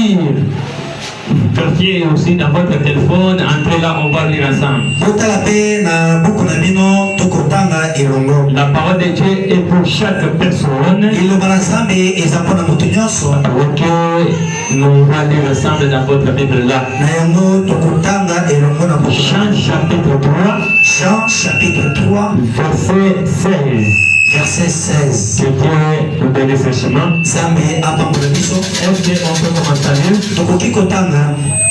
lire. Vérifiez aussi dans votre téléphone, entrez là, on va lire ensemble. La parole de Dieu est pour chaque personne. Ok, nous allons lire ensemble dans votre Bible là. Jean chapitre 3. Jean chapitre 3. Verset 16. Verset 16. Que Dieu nous donne ce chemin. Est-ce qu'on peut commencer à lire?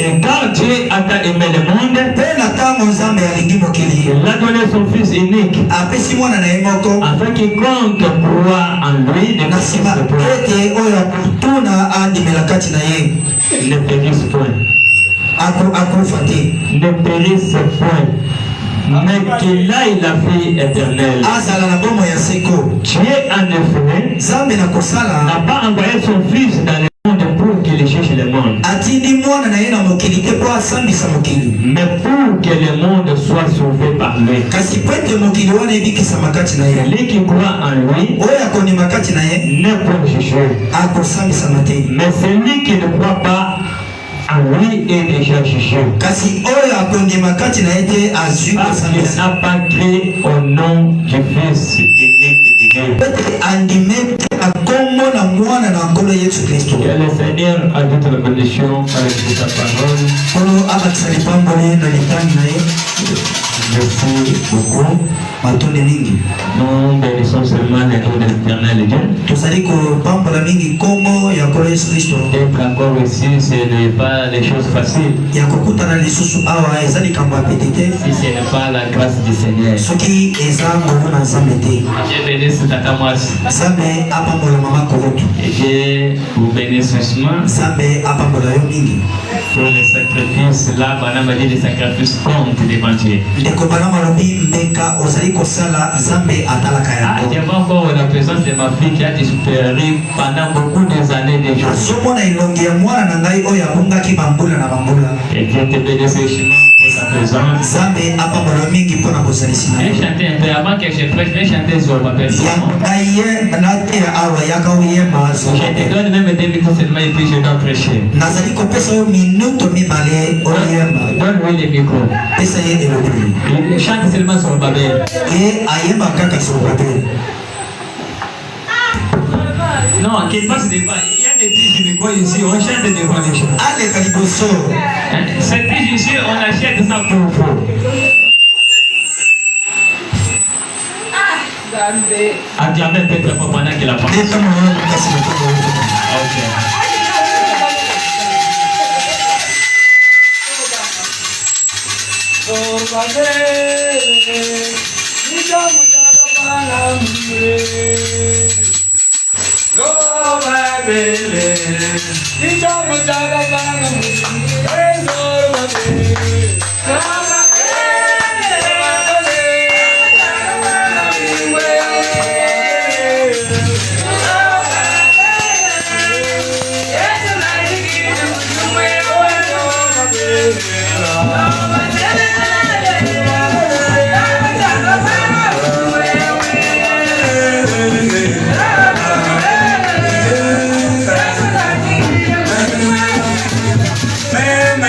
Et quand Dieu a aimé le monde, il a donné son Fils unique, afin qu'il compte croire en lui, ne périsse point. Ne périsse point. Mais qu'il aille la vie éternelle. Dieu en effet n'a pas envoyé son Fils dans le monde pour qu'il cherche le monde, mais pour que le monde soit sauvé par lui. Celui qui croit en lui n'est pas jugé, mais celui qui ne croit pas en lui est déjà jugé, parce qu'il n'a pas cru au nom du Fils unique de Dieu. Que le Seigneur ajoute la condition avec sa parole. Merci beaucoup. Nous bénissons seulement les noms de l'Éternel Dieu. D'être encore ici, ce n'est pas les choses faciles. Si ce n'est pas la grâce du Seigneur. Dieu bénisse Tata Mwasi. Et Dieu vous bénisse justement. Pour les sacrifices, là, madame a dit les sacrifices comptent devant Dieu. J'ai encore la présence de ma fille qui a disparu pendant beaucoup des années déjà. Et Dieu te bénisse richement pour sa présence. Viens chanter un peu avant que je prêche, viens chanter sur ma personne. Je te donne même des micros seulement et puis je dois prêcher. Donne-lui les micros. Chante seulement sur le babel. Non, qu'il passe devant. Il y a des piges de quoi ici, on chante devant les gens. Ces piges ici, on achète ça pour vous. Acclamez peut-être pas pendant qu'il a parlé. Ok. Man,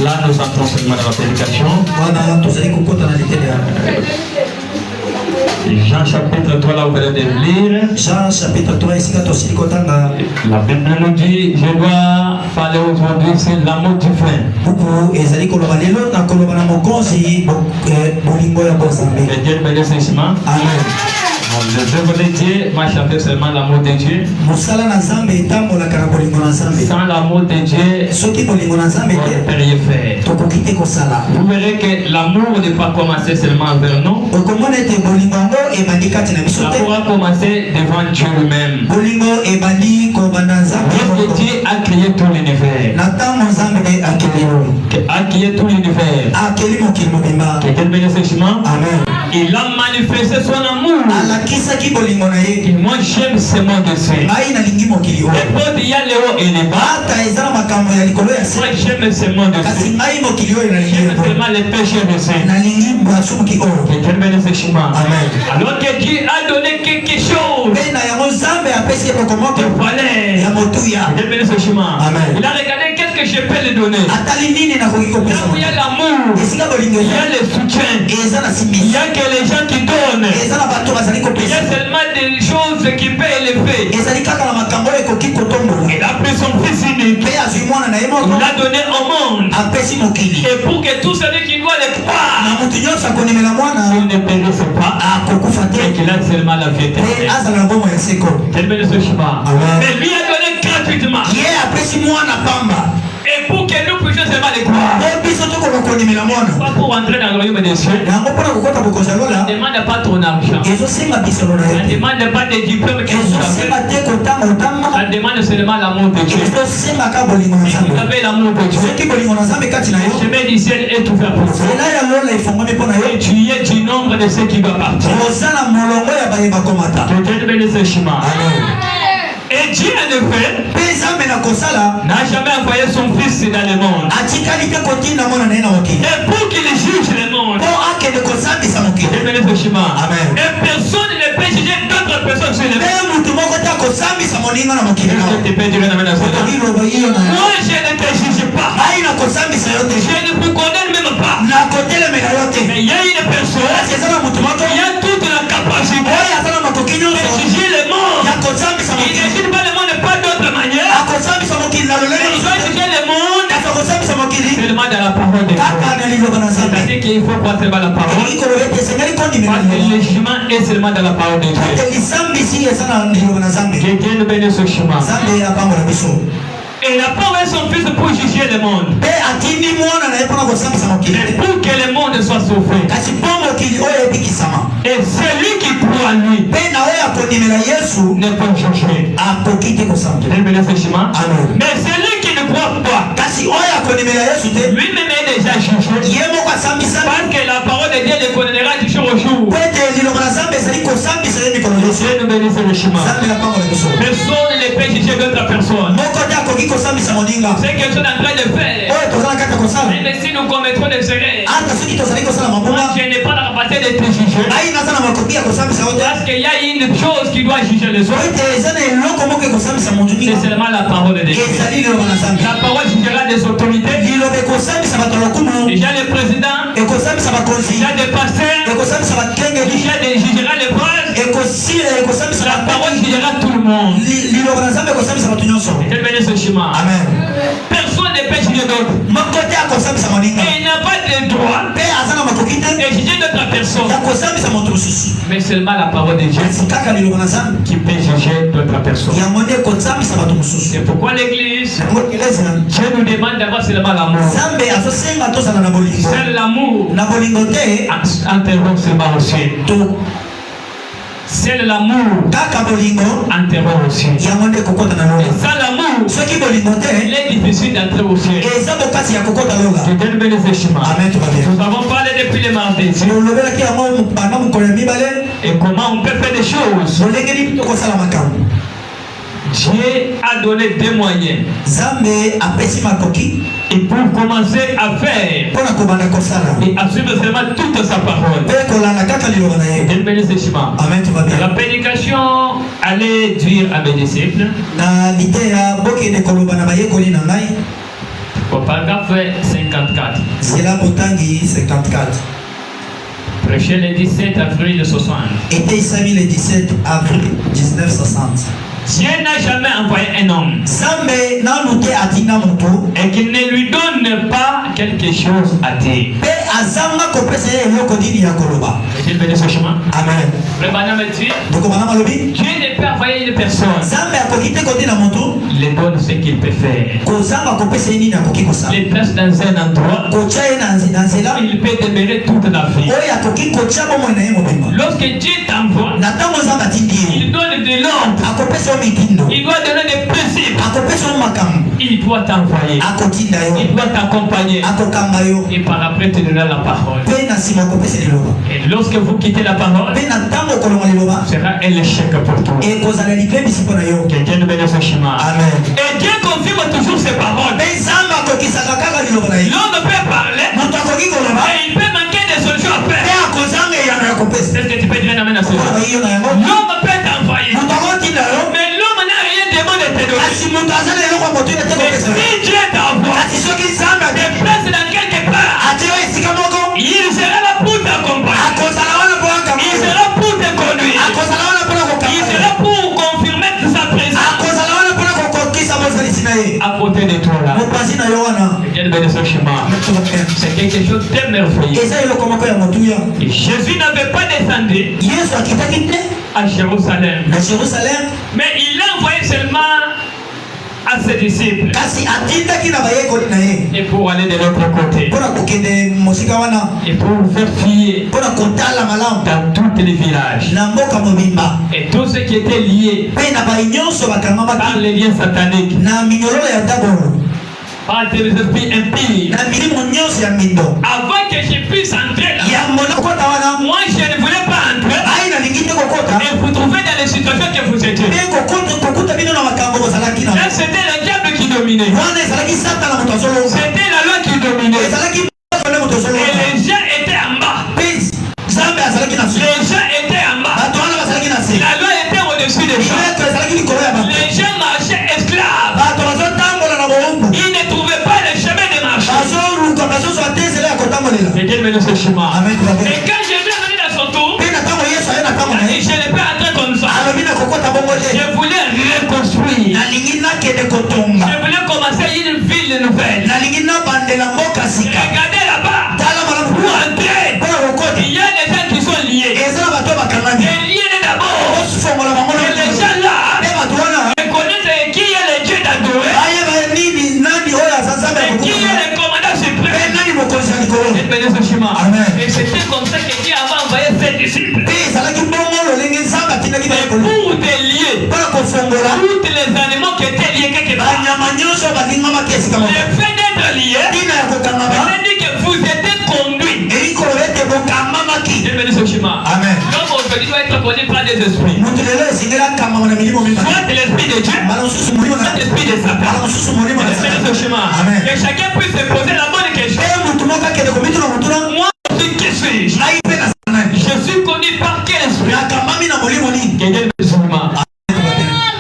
Là, nous entrons seulement dans la prédication. Jean chapitre 3, là vous venez de lire. Jean chapitre 3, ici, la Bible nous dit, je dois parler aujourd'hui, c'est l'amour divin. Que Dieu bénisse les chemins. Amen. Les œuvres de Dieu, moi j'appelle seulement l'amour de Dieu. Sans l'amour de Dieu, on ne peut rien faire. Vous verrez que l'amour n'est pas commencé seulement envers nous. L'amour a commencé devant Dieu lui-même. Lorsque Dieu a créé tout l'univers, a créé tout l'univers, que Dieu bénisse les chemins. Il a manifesté son amour. Et moi j'aime ce monde de Dieu. Et quand il y a le haut et le bas, moi j'aime ce monde de Dieu. J'aime seulement les péchés de Dieu. Que Dieu bénisse les chemins. Alors que Dieu a donné quelque chose de valeur. Dieu bénisse les chemins. Il a regardé qu'est-ce que je peux lui donner. Là où il y a l'amour, il y a le soutien, il y a que les gens qui donnent. Il y a seulement des choses qui peuvent élever. Il a pris son fils unique. Il l'a donné au monde. Et pour que tout celui qui doit le croire, il ne périsse pas. Et qu'il a seulement la vie éternelle. Mais lui a donné gratuitement. Et pour que nous puissions seulement les croire. Pas pour entrer dans le royaume des cieux. Ne demande pas ton argent. Ne demande pas des diplômes que vous avez. Elle demande seulement l'amour de Dieu. Si vous avez l'amour de Dieu, le chemin du ciel est ouvert pour vous. Et tu es du nombre de ceux qui vont partir. Que Dieu bénisse ce chemin. Et Dieu en effet n'a jamais envoyé son fils dans le monde. Et pour qu'il juge le monde. Dieu bénisse ce chemin. Et personne ne peut juger d'autres personnes sur le monde. Moi je ne te juge pas. Je ne vous connais même pas. Mais il y a une personne qui a toute la capacité de juger le monde. Il ne juge pas le monde pas d'autre manière. Il doit juger le monde seulement dans la parole de Dieu. C'est-à-dire qu'il faut croire seulement la parole. Parce que le chemin est seulement dans la parole de Dieu. Que Dieu nous bénisse ce chemin. Et il n'a pas envoyé son fils pour juger le monde. Mais pour que le monde soit sauvé. Et celui qui croit en lui ne peut juger. Mais celui qui ne croit pas, lui-même est déjà jugé. Parce que la parole de Dieu le connaîtra du jour au jour. Dieu nous bénisse le chemin. Personne ne peut juger d'autres personnes. Ce que je suis en train de faire. Même si nous commettrons des erreurs, moi je n'ai pas la capacité de te juger. Parce qu'il y a une chose qui doit juger les autres. C'est seulement la parole de Dieu. La parole jugera des autorités. Déjà les présidents. Déjà des pasteurs. Déjà jugera les phrases. La parole jugera tout le monde. Dieu bénisse ce chemin. Amen. Personne ne peut juger d'autres. Et il n'a pas de droit de juger d'autres personnes. Mais seulement la parole de Dieu qui peut juger d'autres personnes. C'est pourquoi l'église, Dieu nous demande d'avoir seulement l'amour. Seul l'amour interrompt seulement aussi. C'est l'amour interrompt aussi. Et sans l'amour, il est difficile d'entrer au ciel. Que Dieu nous bénisse le chemin. Nous avons parlé depuis le mardi. Et comment on peut faire des choses. Dieu a donné des moyens. Et pour commencer à faire et à suivre seulement toute sa parole. Amen, tout va bien. La prédication allait dire à mes disciples. Au paragraphe 54. Prêché le 17 avril 60. Était ici le 17 avril 1960. Dieu n'a jamais envoyé un homme et qu'il ne lui donne pas quelque chose à dire. Est-il venu ce chemin? Amen. Dieu ne peut envoyer une personne. Il lui donne ce qu'il peut faire. Il le place dans un endroit. Il peut demeurer toute la vie. Lorsque Dieu t'envoie, il donne de l'ordre. Il doit donner des principes. Il doit t'envoyer. Il doit t'accompagner. Et par après te donner la parole. Et lorsque vous quittez la parole, ce sera un échec pour toi. Que Dieu nous bénisse ce chemin. Et Dieu confirme toujours ses paroles. L'homme peut parler. Et il peut manquer des solutions à faire. Est-ce que tu peux dire un amen à ce moment? L'homme peut t'envoyer. Mais l'homme n'a rien demandé de te donner. Mais si Dieu t'envoie, te place dans quelque part, il sera là pour t'accompagner. Il sera pour te conduire. Il sera pour confirmer sa présence. À côté de toi là. Dieu bénisse ce chemin. C'est quelque chose de merveilleux. Et Jésus n'avait pas descendu à Jérusalem. Mais il a envoyé seulement à ses disciples. Et pour aller de l'autre côté. Et pour faire fier dans tous les villages. Et tous ceux qui étaient liés par les liens sataniques. Par des esprits impies. Avant que je puisse entrer là, moi je ne voulais pas entrer. Et vous trouvez dans les situations que vous étiez. Et c'était le diable qui dominait. C'était la loi qui dominait. Et les gens étaient en bas. Les gens étaient en bas. La loi était au-dessus des gens. Les gens marchaient esclaves. Ils ne trouvaient pas le chemin de marcher. Et Dieu me laisse le chemin. Et quand Jésus est venu dans son tour, je n'ai pas entré comme ça. Je voulais reconstruire. Je voulais commencer une ville nouvelle. Regardez là-bas. Pour entrer, il y a des gens qui sont liés. Et liés d'abord. Et les gens là reconnaissent qui est le Dieu d'adorer. Et qui est le commandant suprême. Et c'était comme ça que Dieu avait envoyé ses disciples. Pour te lier, tous les animaux qui étaient liés quelque part. Le fait d'être lié, c'est-à-dire que vous êtes conduits. Dieu bénisse ce chemin. L'homme aujourd'hui doit être conduit par des esprits. Soit l'esprit de Dieu, soit l'esprit de Satan. Dieu bénisse ce chemin. Que chacun puisse se poser la bonne question. Moi, qui suis-je? Je suis conduit par quel esprit? Que Dieu bénisse ce chemin.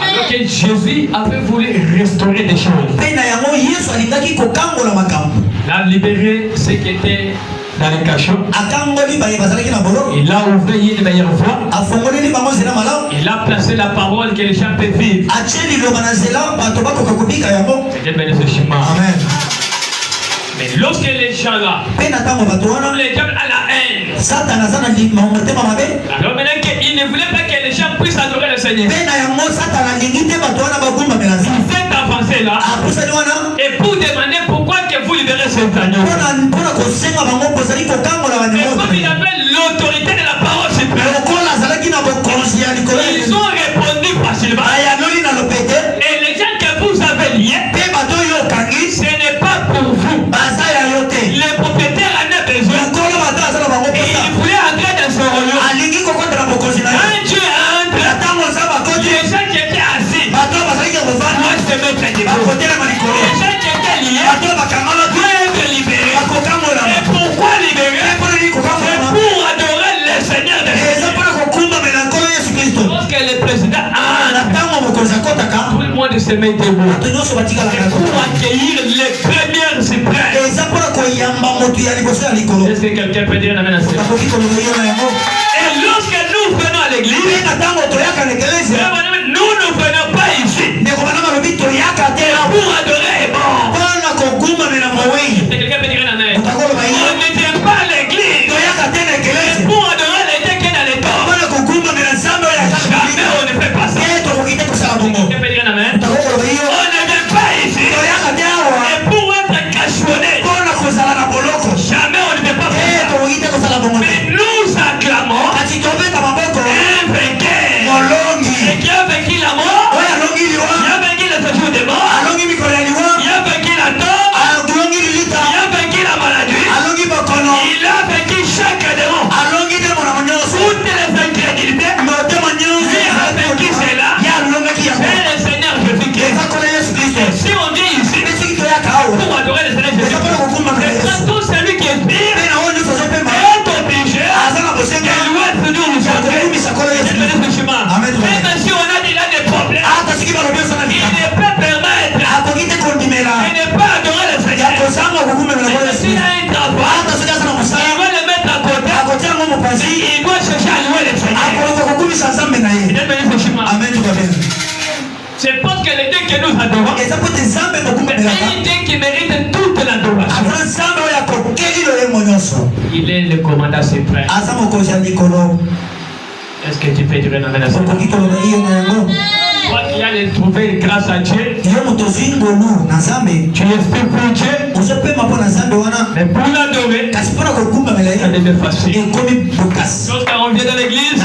Alors que Jésus avait voulu restaurer des choses. Il a libéré ce qui était dans les cachots. Il a ouvert une meilleure voie. Il a placé la parole que les gens peuvent vivre. Dieu bénisse ce chemin. Mais lorsque les gens là, les diables à la haine. Alors maintenant qu'il ne voulait pas que les gens puissent adorer le Seigneur. Cet avancé là. Et pour demander pourquoi que vous libérez cet agneau. Et comme il avait l'autorité de la parole suprême, ils ont répondu facilement. Et les gens que vous avez liés, ce n'est pas pour vous. Le propriétaire en a besoin. Et il voulait entrer dans son royaume. Quand Dieu entre, les gens qui étaient assis mettre debout. Les gens qui étaient liés doivent être libérés. Et pourquoi libérer? C'est pour adorer le Seigneur de Jésus. Lorsque le président tout le monde se met debout. C'est pour accueillir les premières suprêmes. Est-ce que quelqu'un peut dire amen à ça? Et lorsque nous venons à l'église, nous ne venons pas ici pour adorer. Quelqu'un peut dire amen. On ne vient pas à l'église pour adorer les dieux qui est dans les corps. Jamais on ne fait pas ça. Quelqu'un peut dire amen. On ne vient pas ici et pour être cachetonné. Jamais on ne fait pas ça. Mais nous acclamons un vainqueur. Et qui a vaincu la mort, qui a vaincu le séjour des morts, qui a vaincu la tombe, qui a vaincu la maladie, il a vaincu chaque démon. Toutes les incrédulités, il a vaincu cela. C'est le Seigneur Jésus-Christ. Et si on vient ici pour adorer le Seigneur Jésus-Christ, c'est tout celui qui expire est obligé de louer ce Dieu nous chante. Ce chemin. Même si on a déjà des problèmes, il ne peut permettre de ne pas adorer le Seigneur. Même s'il a un travail, il va le mettre à côté. Il doit chercher à louer le Seigneur. C'est parce que les dieux que nous adorons, c'est un Dieu qui mérite toute l'adoration. Il est le commandant suprême. Est-ce que tu peux dire un amen à ça? Toi qui as trouvé grâce à Dieu, tu es spirituel, mais pour l'adorer, ça devient facile. Lorsqu'on vient dans l'église,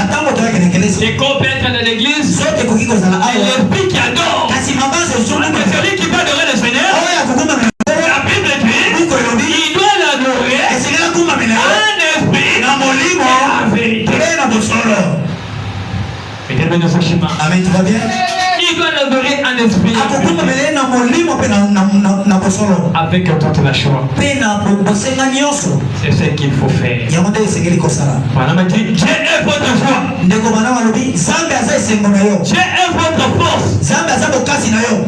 les corps peut être dans l'église, et l'esprit qui adore, c'est celui qui va adorer le Seigneur. La Bible dit, il doit l'adorer en esprit et en vérité. Amen, tu vas bien? Il doit l'adorer en esprit avec toute la joie. C'est ce qu'il faut faire. Madame dit, Dieu est votre joie. Dieu est votre force.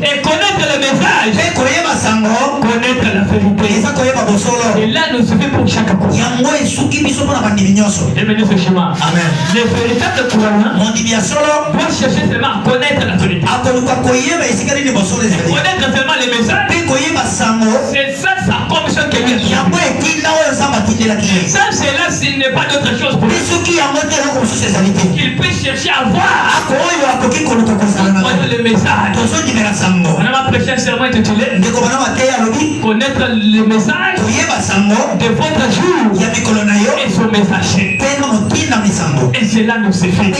Et connaître le message, connaître la vérité. Et là nous suffit pour chaque chose. Et maintenant ce chemin. Amen. Les véritables croyants doivent chercher seulement à connaître la vérité. Connaître seulement les messages. C'est ça sa commission que lui a. Ça c'est là s'il n'est pas d'autre chose pour lui. Il peut chercher à voir le message. On a prêché un serment intitulé connaître le message de votre jour et son messager. Et cela nous suffit.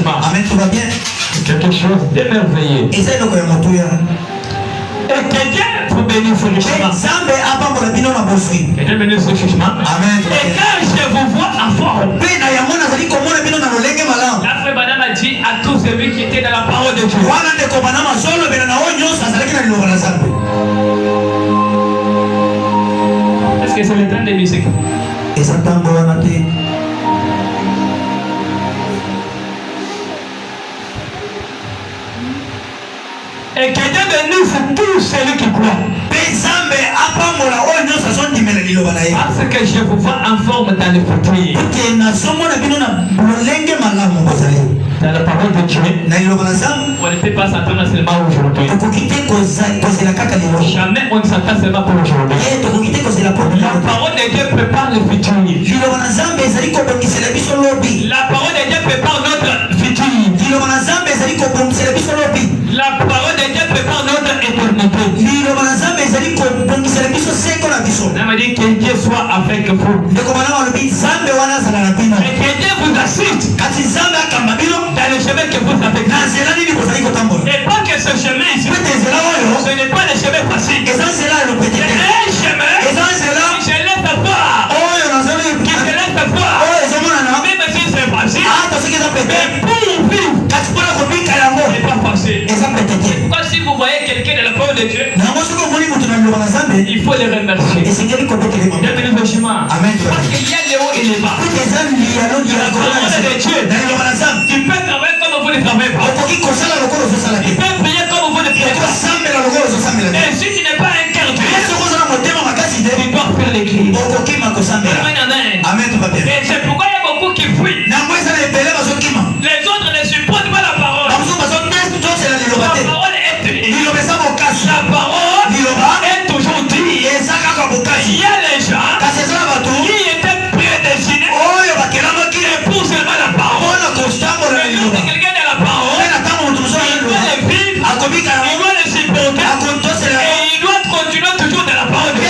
Amen, tu vas bien? Quelque chose d'émerveillé. Et que Dieu vous bénisse ce chemin. Que Dieu bénisse ce chemin. Amen. Et quand je vous vois en forme, la frère Madame a dit à tous ceux qui étaient dans la parole de Dieu. Est-ce que c'est le temps de musique? Et que Dieu bénisse tous ceux qui croient. Parce que je vous vois en forme dans le futur. Dans la parole de Dieu, on ne peut pas s'attendre seulement aujourd'hui. Jamais on ne s'attend seulement pour aujourd'hui. La parole de Dieu prépare le futur. La parole de Dieu prépare notre futur. La parole de Dieu prépare notre éternité. On dit que Dieu soit avec vous. Et que Dieu vous assiste dans le chemin que vous avez. Et pas que ce chemin ici, ce n'est pas le chemin facile. C'est un chemin qui se laisse voir. Qui se laisse voir. Même si c'est facile, mais pour vivre, c'est pas facile. il faut les remercier. Bienvenue au chemin. Amen. Parce qu'il y a les hauts et les bas. Tu peux travailler comme vous ne travaillez pas. Tu peux prier comme vous ne priez pas. Et si tu n'es pas un cœur de Dieu, tu dois faire l'église. Amen. Et c'est pourquoi il y a beaucoup qui fuient. Les autres ne supportent pas la parole. La parole est tenue. La parole est toujours dit. Il y a les gens qui étaient prédestinés pour seulement la parole. Mais lorsque quelqu'un a la parole, il doit les vivre, il doit les supporter et il doit continuer toujours dans la parole de Dieu.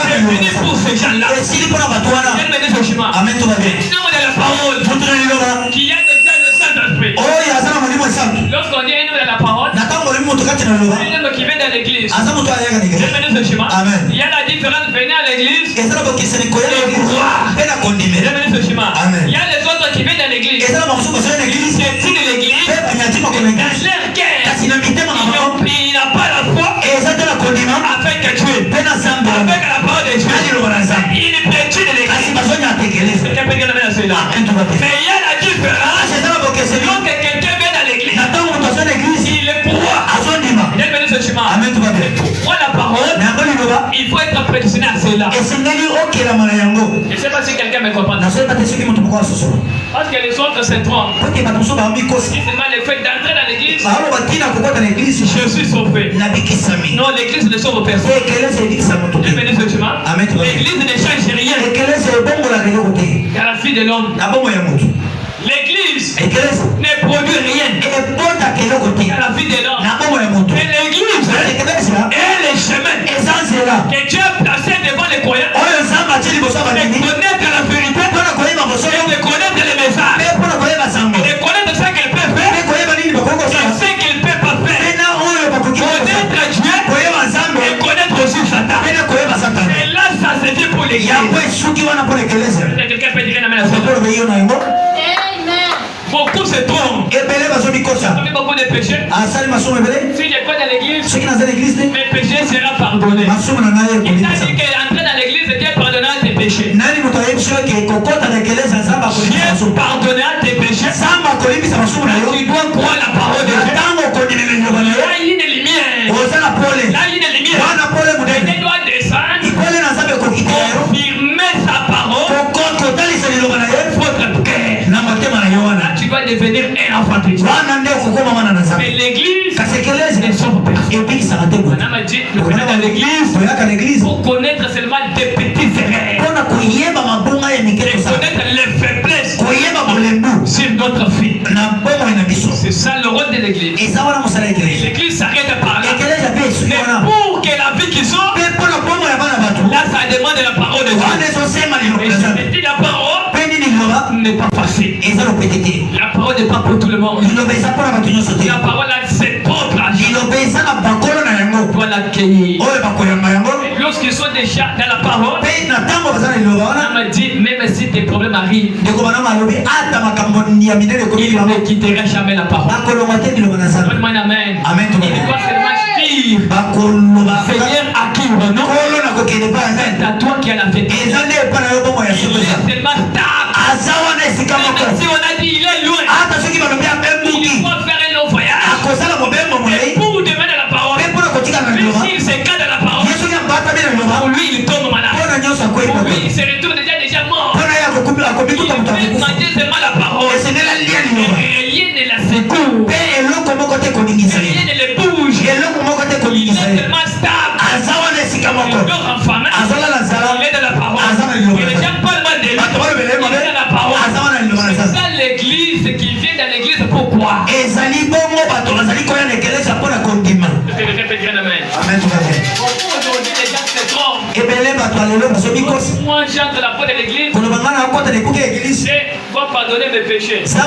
C'est fini pour ces gens-là. Bienvenue au chemin. Amen. Sinon de la parole qui a déjà le Saint-Esprit. Lorsqu'on dit un homme de la parole, un homme qui vient dans l'église. Bienvenue au chemin. Il y a la différence, venez à l'église et croire. Bienvenue au chemin. Il y a les autres qui viennent dans l'église. C'est dit de l'église. Dans leur cœur, il n'a pas la foi avec Dieu, avec la parole de Dieu. Il prétend de l'église. Mais il y a la différence. Lorsque quelqu'un vient dans l'église, il est pourquoi. Bienvenue au chemin. Pour la parole, il faut être prédestiné à cela. Je ne sais pas si quelqu'un me comprend. Parce que les autres se trompent. Si c'est mal le fait d'entrer dans l'église, je suis sauvé. Non, l'église ne sauve personne. Bienvenue au chemin. L'église ne change rien. Car la fille de l'homme. L'église ne produit rien. Car la fille de l'homme. Et l'église est le chemin que Dieu a placé devant les croyants. De connaître la vérité. Et de connaître les messages. De connaître ce qu'elle peut faire. Et ce qu'elle ne peut pas faire. Connaître Dieu. Et connaître aussi Satan. Et là, ça se dit pour l'église. Quelqu'un peut dire amen à ça. Beaucoup se trompent. Beaucoup de péchés. Si je crois dans l'église, mes péchés seront pardonnés. Il t'a dit qu'entrer dans l'église, Dieu pardonnera tes péchés. Dieu pardonnera tes péchés. Tu dois croire la parole de Dieu. Là, il y a une lumière. Là, il y a une lumière. Et tu dois descendre. Confirmer sa parole. Votre cœur. Là, tu dois devenir un enfant de Dieu. Mais l'église ne sauve personne. On m'a dit, nous venons dans l'église pour connaître seulement des petits erreurs. Et connaître les faiblesses sur notre vie. C'est ça le rôle de l'église. L'église s'arrête par là. Mais pour que la vie qui sort, là ça demande la parole de Dieu. Et je dis la parole n'est pas facile. La parole n'est pas pour tout le monde. La parole c'est propre à Dieu. On doit l'accueillir. Lorsqu'ils sont déjà dans la parole, on m'a dit, même si tes problèmes arrivent, il ne quittera jamais la parole. Donne-moi un amen. Il doit seulement dire, Seigneur, à qui on non? C'est à toi qui as la vérité. Il est seulement stable. Même si on a dit il est loin, il doit faire un long voyage. Et pour demander la parole, même s'il s'écarte de la parole, pour lui il tombe malade. Pour lui il se retourne déjà mort. Il fait manger seulement la parole. Et rien ne la secoue. Rien ne le bouge. Il est tellement stable. Il dort en famille. Il est de la parole. Et les gens parlent mal de lui. Il est de la parole. C'est ça l'église qui vient dans l'église. Pourquoi? Aujourd'hui les gens se trompent. Moi j'entre la porte de l'église. Je vais pardonner mes péchés. Cela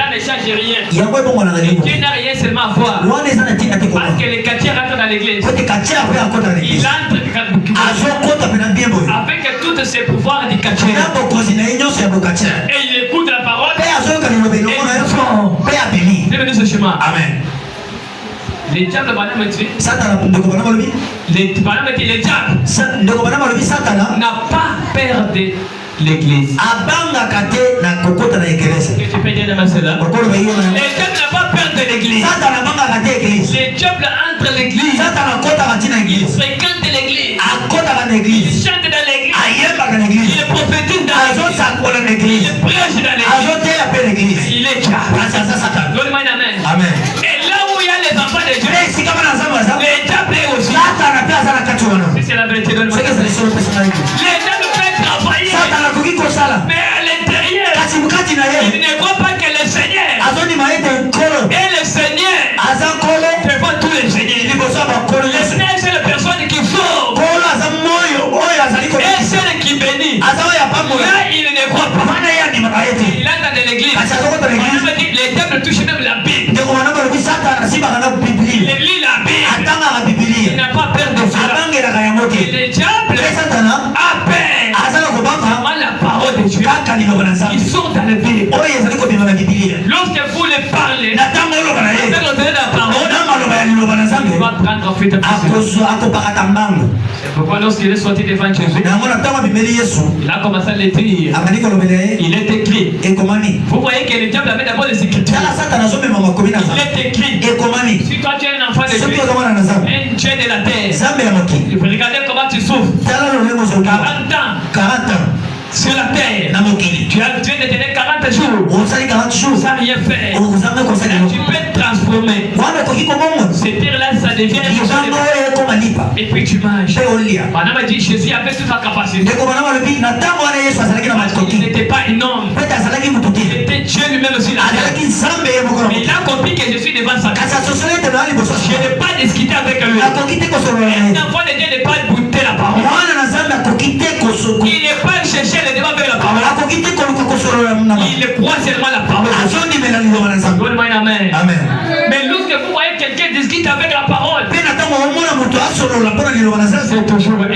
ne change rien. Dieu n'a rien seulement à voir. Parce que les quartiers rentrent dans l'église. Il entre avec tous ses pouvoirs du quartier. Et il écoute la parole. Et il sort. Bienvenue ce chemin. Amen. Les diables, Satan, les diables n'a pas peur de l'église. Tu peux dire de ma cela. Les diables n'a pas peur de l'église. Les diables entrent l'église. Ils fréquentent l'église. Ils chantent dans l'église. Ils prophétisent dans l'église. Ils prêchent dans l'église. Il est diable. Donne-moi une amen. Amen. Et là où il y a les enfants de Dieu, les diables aussi. Si c'est la vérité, donne-moi une amen. Les diables peuvent travailler. Mais à l'intérieur, il ne voit pas que le Seigneur et le Seigneur devant tous les seigneurs. Le Seigneur, c'est la personne qui sauve et celle qui bénit. Là, il ne croit pas. Il entre dans l'église. Les diables touchent même la Bible. Il lit la Bible. Il n'a pas peur de cela. Et les diables a peur. La parole de Dieu. Ils sont dans la Bible. Lorsque vous les parlez, la parole, il va prendre en fait. C'est pourquoi lorsqu'il est sorti devant Jésus, il a commencé à l'écrire. Il est écrit. Vous voyez que le diable avait d'abord les écritures. Il est écrit. Si toi tu es un enfant de Dieu, un Dieu de la terre, regardez comment tu souffres. 40 ans. Sur la terre, tu viens de tenir 40 jours sans rien faire. Tu peux te transformer. Ces pires-là, ça devient. Et puis tu manges. Madame a dit Jésus avait toute la capacité. Il n'était pas un homme. Il était Dieu lui-même aussi. Mais il a compris que je suis devant sa tête. Je n'ai pas discuté avec lui. Un enfant de Dieu n'est pas goûter la parole. Il n'est pas cherché le débat avec la parole. Il croit seulement la parole. Donne-moi un amen. Mais lorsque vous voyez quelqu'un discuter avec la parole, c'est toujours un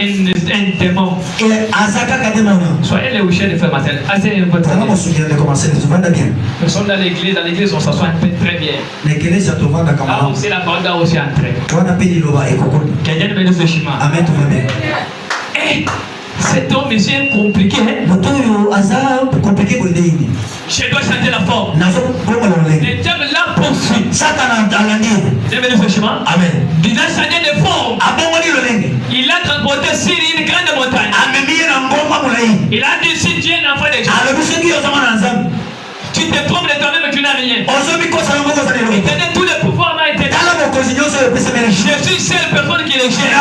démon. Soyez les ouchés de faire matin. Nous sommes dans l'église on s'assoit très bien. Là où c'est la parole doit aussi entrer. Quelqu'un me donne ce chemin. Amen, tout va bien. Cet homme est compliqué. Je dois changer la forme. Le diable l'a poursuivi. J'ai mené ce chemin. Amen. Il a changé de forme. Il a transporté sur une grande montagne. Il a dit si tu es un enfant de Dieu, tu te trompes de toi-même, tu n'as rien. Éternel, tout le pouvoir m'a été donné. Je suis seule personne qui le gère.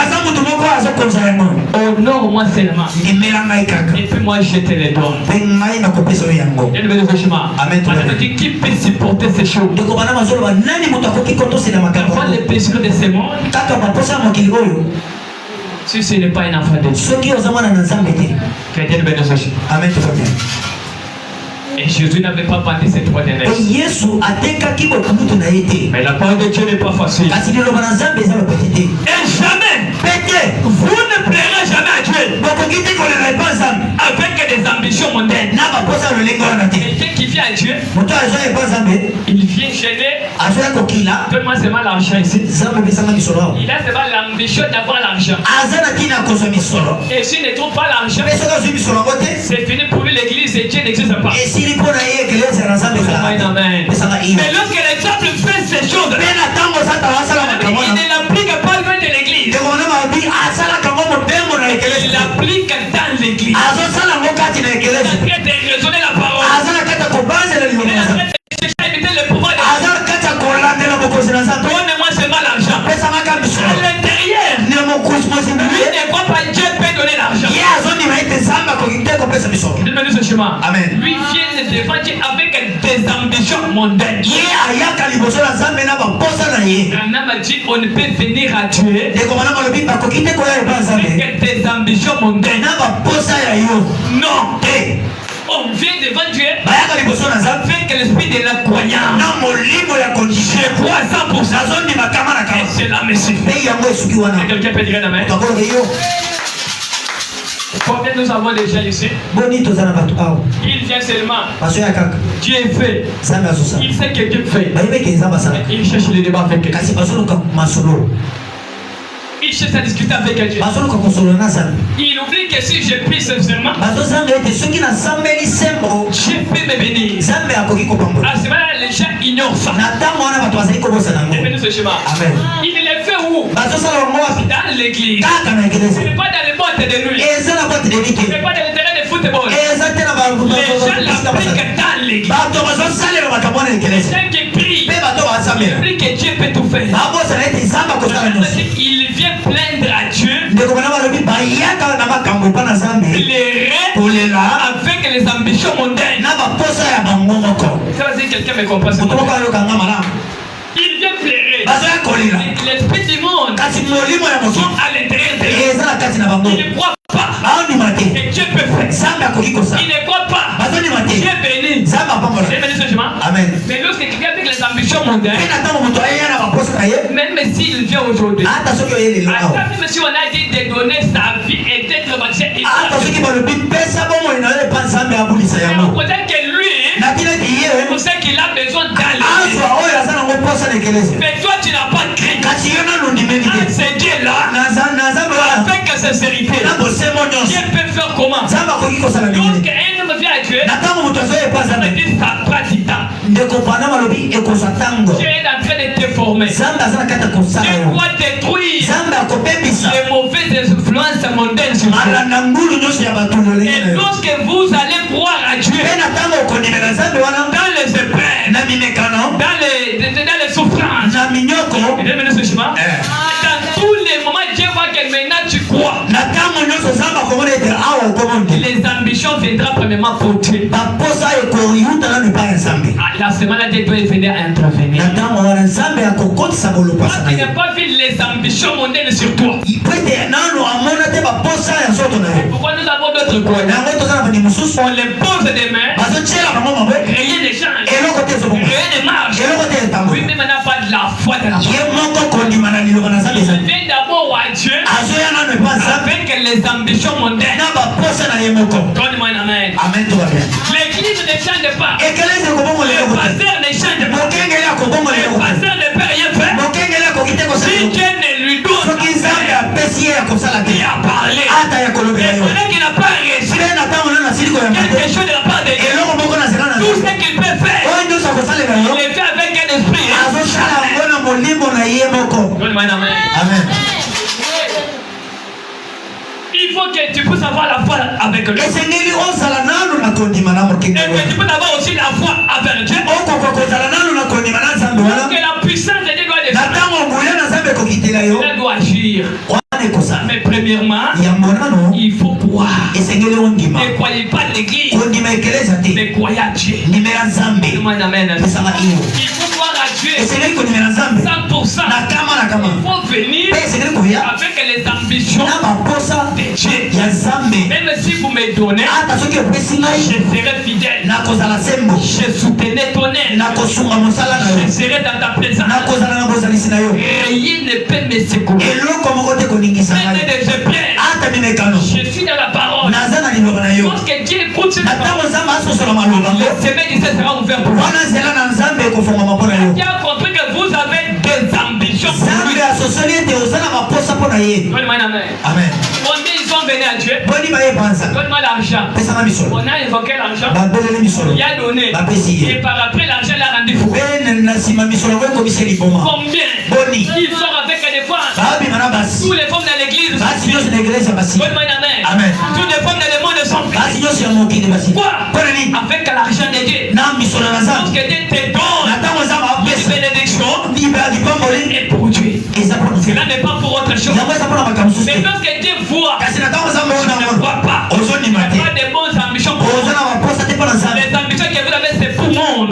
Honore-moi seulement. Et puis moi je te le donne. Amen. Qui peut supporter ces choses? Parfois les pécheurs de ce monde, si ce n'est pas un enfant de Dieu, Amen. et Jésus n'avait pas parlé ces trois dernières. Mais la parole de Dieu n'est pas facile. Et jamais, vous ne plairez jamais à Dieu avec des ambitions mondaines. Quelqu'un qui vient à Dieu, il vient gêner. Donne-moi seulement l'argent ici. Il a seulement l'ambition d'avoir l'argent. Et s'il ne trouve pas l'argent, c'est fini pour lui, l'église et Dieu n'existe pas. Mais lorsque le diable fait ces choses, il ne l'applique pas loin de l'église. Il l'applique dans l'église. Il est en train de raisonner la parole. Il est en train de chercher à imiter le pouvoir de Dieu. Donne-moi seulement l'argent. À l'intérieur, lui ne croit pas Dieu peut donner l'argent. Donne-moi ce chemin. Amen. Lui vient devant Dieu avec des ambitions mondaines. Un homme a dit on ne peut venir à Dieu avec des ambitions mondaines. Non. On vient devant Dieu avec l'esprit de la croyance. Je crois à 100%. Et cela me suffit. Quelqu'un peut dire amen. Combien nous avons déjà ici? Il vient seulement. Dieu est fait. Il sait que Dieu fait. Il cherche le débat avec Dieu. Il cherche à discuter avec Dieu. Il oublie que si je prie sincèrement, Dieu peut me bénir. À ce moment-là, les gens ignorent ça. Ce schéma. Il le fait où? Dans l'église. Ce n'est pas dans les boîtes de nuit. Ce n'est pas dans les terrains de football. Les gens l'appliquent dans l'église. Les gens qui prient, ils prient que Dieu peut tout faire. Il vient plaindre à Dieu. Avec les ambitions mondaines. Ça veut dire que quelqu'un me comprend. Il vient pleurer. L'esprit du monde sont à l'intérieur de lui. Il ne croit pas que Dieu peut faire. Il ne croit pas. Dieu bénit. Amen. Mais lorsque quelqu'un avec les ambitions mondaines, même s'il vient aujourd'hui, même si on a dit de donner sa vie et d'être baptisé, peut-être que lui, on sait qu'il a besoin d'aller. Mais toi, tu n'as pas de Christ. C'est Dieu là, avec sincérité. Dieu peut faire comment? Lorsqu'un homme vient à Dieu, ça veut dire sa pratique. Dieu est en train de te former. Dieu doit détruire les mauvaises influences mondaines sur vous. Et lorsque vous allez croire à Dieu, dans les épreuves, dans les souffrances, dans tous les moments, Dieu voit que maintenant tu crois. Les ambitions viendront premièrement pour Dieu. La semaine Dieu doit venir à intervenir. Toi qui n'as pas vu les ambitions mondaines sur toi. Pourquoi nous avons d'autres quoi? On les pose des mains. Rien ne change. Rien ne marche. Oui, mais maintenant pas de la foi de la foi. Il vient d'abord à Dieu avec les ambitions mondaines. Donne-moi un amen. L'église ne change pas. Le pasteur ne change pas. Le pasteur ne peut rien faire. Si Dieu ne lui donne pas, il a parlé. Et celui qui n'a pas reçu quelque chose de la part de Dieu, tout ce qu'il peut faire, il le fait avec un esprit. Donne-moi un amen. Il faut que tu puisses avoir la foi avec lui. Et que tu peux avoir aussi la foi avec Dieu. Parce que la puissance de Dieu doit descendre. Elle doit agir. Mais premièrement, il faut croire. Ne croyez pas l'église, mais croyez à Dieu. Il faut croire à Dieu 100%. Il faut venir avec les ambitions de Dieu. Même si vous me donnez, je serai fidèle. Je soutiendrai ton aide. Je serai dans ta présence. Rien ne peut me secourir. Même des épreuves, je suis dans la parole. Lorsque Dieu écoute cette parole, le sommet du ciel sera ouvert pour vous. Dieu a compris que vous avez des ambitions pour lui. Donne-moi un amen. Combien ils sont venus à Dieu? Donne-moi l'argent. On a invoqué l'argent. Il a donné. Et par après, l'argent l'a rendu fou. Combien? Ils sont avec des femmes. Tous les femmes dans l'église. Donne-moi un amen. Toutes les femmes dans le monde sont venues. Quoi? Avec l'argent de Dieu. Lorsque Dieu te donne des bénédictions, et pour Dieu. Cela n'est pas pour autre chose. Mais lorsque Dieu voit, je ne vois pas. Il n'y a pas de bonnes ambitions pour vous. Les ambitions que vous avez, c'est pour le monde.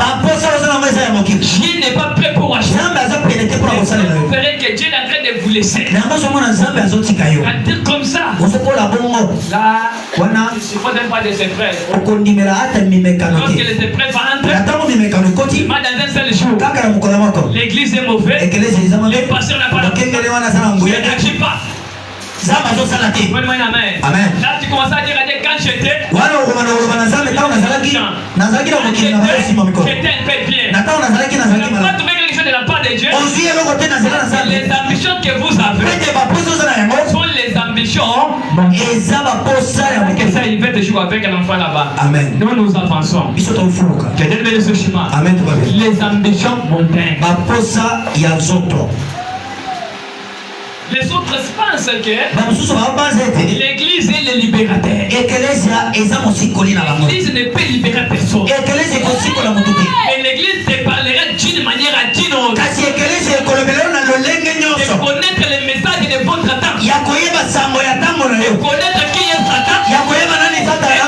Dieu n'est pas prêt pour acheter. Vous verrez que Dieu est en train de vous laisser. À dire comme ça. Là, il ne faut pas des épreuves. Lorsque les épreuves entrent, il va dans un seul jour. L'église est mauvaise. Les pasteurs n'ont pas. Dieu n'agit pas. Donne-moi un amen. Amen. Là, tu commences à dire quand j'étais. J'étais un peu bien. Tu n'as pas trouvé quelque chose de la part de Dieu. Les ambitions que vous avez sont les ambitions. Que ça, il va te jouer avec un enfant là-bas. Amen. Nous avançons. Que Dieu me ce chemin. Amen. Les ambitions montaient. Les autres pensent que l'église est le libérateur. L'église ne peut libérer personne. Mais l'église te parlera d'une manière à d'une autre. De connaître le message de votre temps. De connaître qui est Satan. Et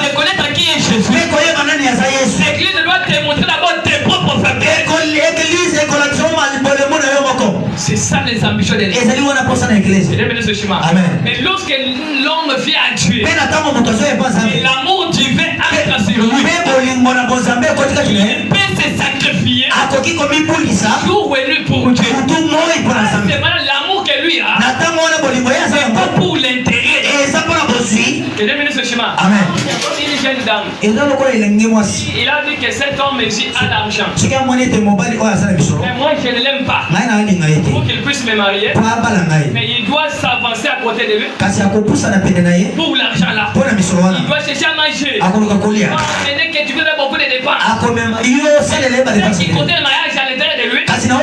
de connaître qui est Jésus. L'église doit te montrer d'abord tes propres faiblesses. C'est ça les ambitions de l'église. Mais lorsque l'homme vient à Dieu, et l'amour divin entre sur lui, il peut se sacrifier jour élu pour Dieu. C'est l'amour que lui a, c'est pas pour l'intérêt. Et deux minutes ce chemin. Amen. Une jeune dame. Il a dit que cet homme ici a l'argent. Mais moi je ne l'aime pas. Pour qu'il puisse me marier. Mais il doit s'avancer à côté de lui. Pour l'argent là. Il doit chercher à manger. Dès que tu veux faire beaucoup de dépenses. Qui compte le mariage à l'intérieur de lui. Il n'y en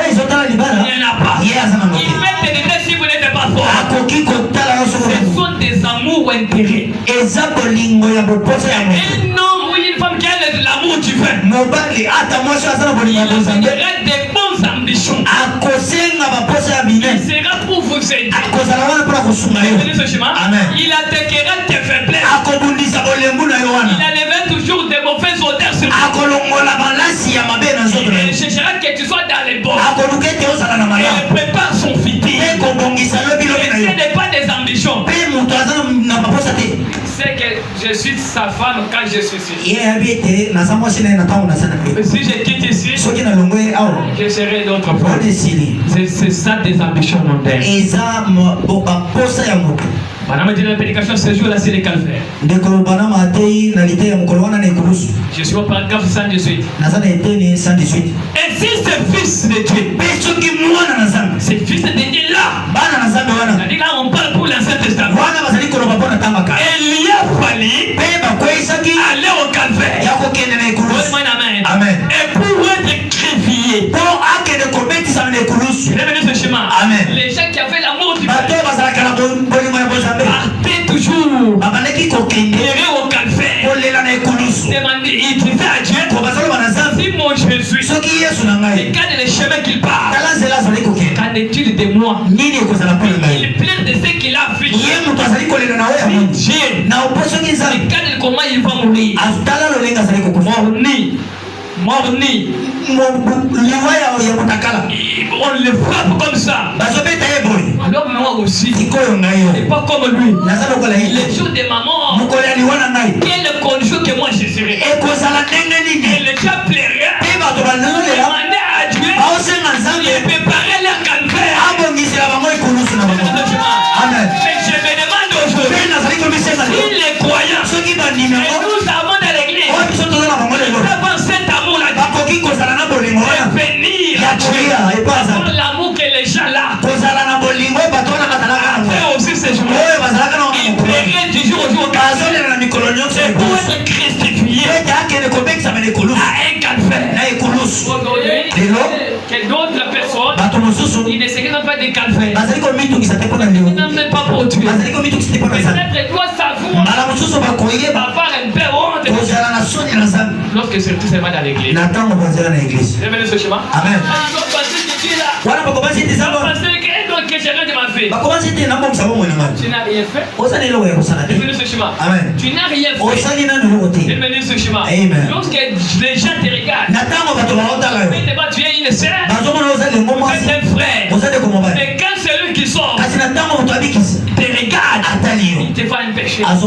a pas. Il peut te dire si vous n'êtes pas fort. Ce sont des amours ou intérêts. Un homme ou une femme qui a de l'amour divin. Il aura des bonnes ambitions. Il sera pour vous aider. Il attaquera tes faiblesses. Il enlèvera toujours des mauvaises odeurs sur toi. Il cherchera que tu sois dans les bords. Il prépare son futur. Ce n'est pas des ambitions. C'est que je suis sa femme quand je suis ici. Si je quitte ici, je serai d'autres fois. C'est ça des ambitions mondaines. Madame dit la prédication ce jour-là, c'est le calvaire. Je suis au paragraphe 118. Et si ce fils de Dieu, ce fils de Dieu là, là on parle pour l'Ancien Testament. Il y a fallu aller au calvaire. Amen. Et pour être crévier, les gens qui avaient l'amour du Père partaient toujours errer au calvaire. Demander, il disait à Dieu, si mon Jésus regarde les chemins qu'il part, qu'en est-il de moi? Il pleure de ce qu'il a fait. Dieu, regarde comment il va mourir. Morni. On le frappe comme ça. Alors moi aussi, c'est pas comme lui. Le jour de ma mort, quel conjoint que moi je serai. Et le diable plairait. Demander à Dieu de préparer leur calvaire. Mais je me demande aujourd'hui, si les croyants, et nous avons dans l'église, nous avons cet amour-là, venir avoir l'amour que les gens là après aussi ces jours, ils plaieraient du jour au jour c'est pour être christifié à un calvaire. Que d'autres personnes, ils ne se regardent pas des calvaires, ils n'en même pas pour Dieu. Peut-être doit savoir avoir un peu honte lorsque c'est tout simplement dans l'église. Revenez ce chemin. Amen. Tu n'as rien fait. Revenez ce chemin. Tu n'as rien fait. Revenez ce chemin. Lorsque les gens te regardent, tu es une sœur, tu es un frère. Mais quand celui qui sort te regarde, il te fait un péché. Parce que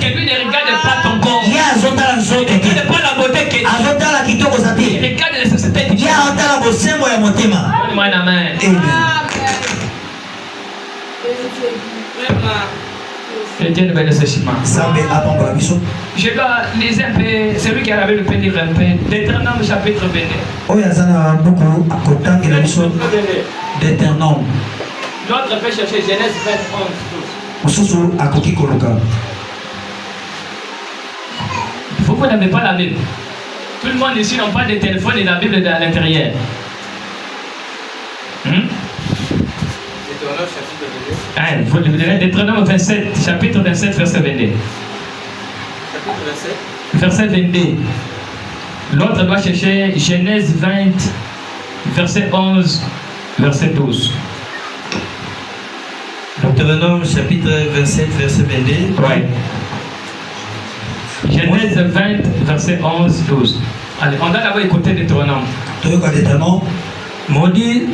lui ne regarde pas ton corps. Il ne regarde pas la beauté que tu as. Il regarde la société que tu as. Donne-moi une main. Et Dieu nous bénisse ce chemin. Je dois lire un peu, celui qui a la Bible peut lire un peu. Deutéronome chapitre 22. L'autre peut chercher Genèse 21. Vous n'avez pas la Bible. Tout le monde ici n'a pas de téléphone et la Bible est à l'intérieur. Vous le direz, Deutéronome 27, chapitre 27, verset 22. Chapitre 27. Verset 22. L'autre doit chercher Genèse 20, verset 11, verset 12. Deutéronome chapitre 27, verset 22. Oui. Genèse 20, verset 11, 12. Allez, on doit d'abord écouter Deutéronome. Maudit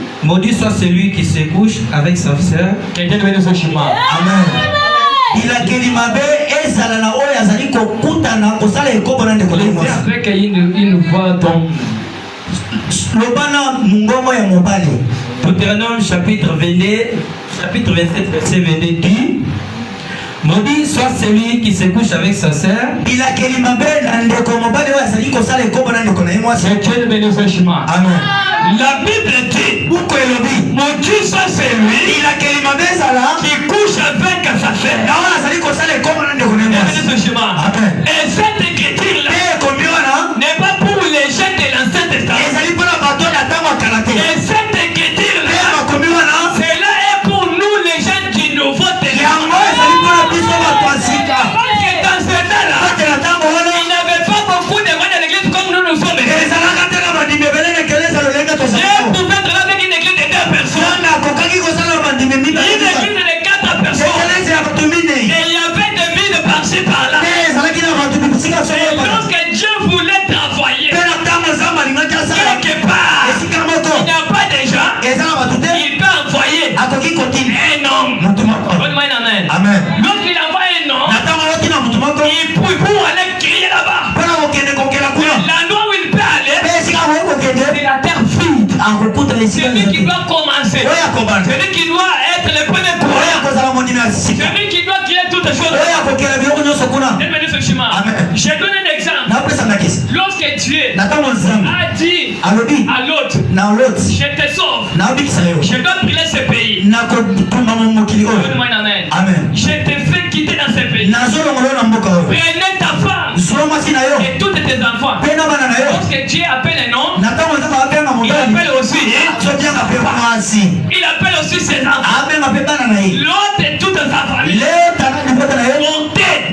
soit celui qui se couche avec sa sœur. Quelqu'un de ce chemin. Amen. Il a avec une voix donc. Deutéronome chapitre 22, chapitre 27, verset 22 dit: Maudit soit celui qui se couche avec sa sœur. Il a Amen. La Bible dit, maudit soit celui qui couche avec sa sœur. Et cette écriture-là n'est pas pour les gens de l'Ancien Testament. Et cette écriture-là, cela est pour nous les gens du Nouveau Testament. Parce que dans ce temps-là, il n'y avait pas beaucoup de gens de l'église comme nous nous sommes. Dieu pouvait être là avec une église de 2 personnes. Une église de 4 personnes. Et il y avait des vides par-ci par-là. Et lorsque Dieu voulait t'envoyer quelque part, il n'y a pas de gens, il peut envoyer un homme. Amen. Lorsqu'il envoie un homme, il pour aller crier là-bas. L'endroit où il peut aller, c'est la terre vide. Celui qui doit commencer, celui qui doit être le premier coureur, celui qui doit créer toutes choses. Je donne un exemple. Lorsque Dieu a dit à l'autre, je te sauve, je dois brûler ce pays. Amen. Je te fais quitter dans ce pays. Prenez ta femme et tous tes enfants. Lorsque Dieu appelle un homme, il appelle aussi ses enfants. L'autre et toute sa famille. Montez.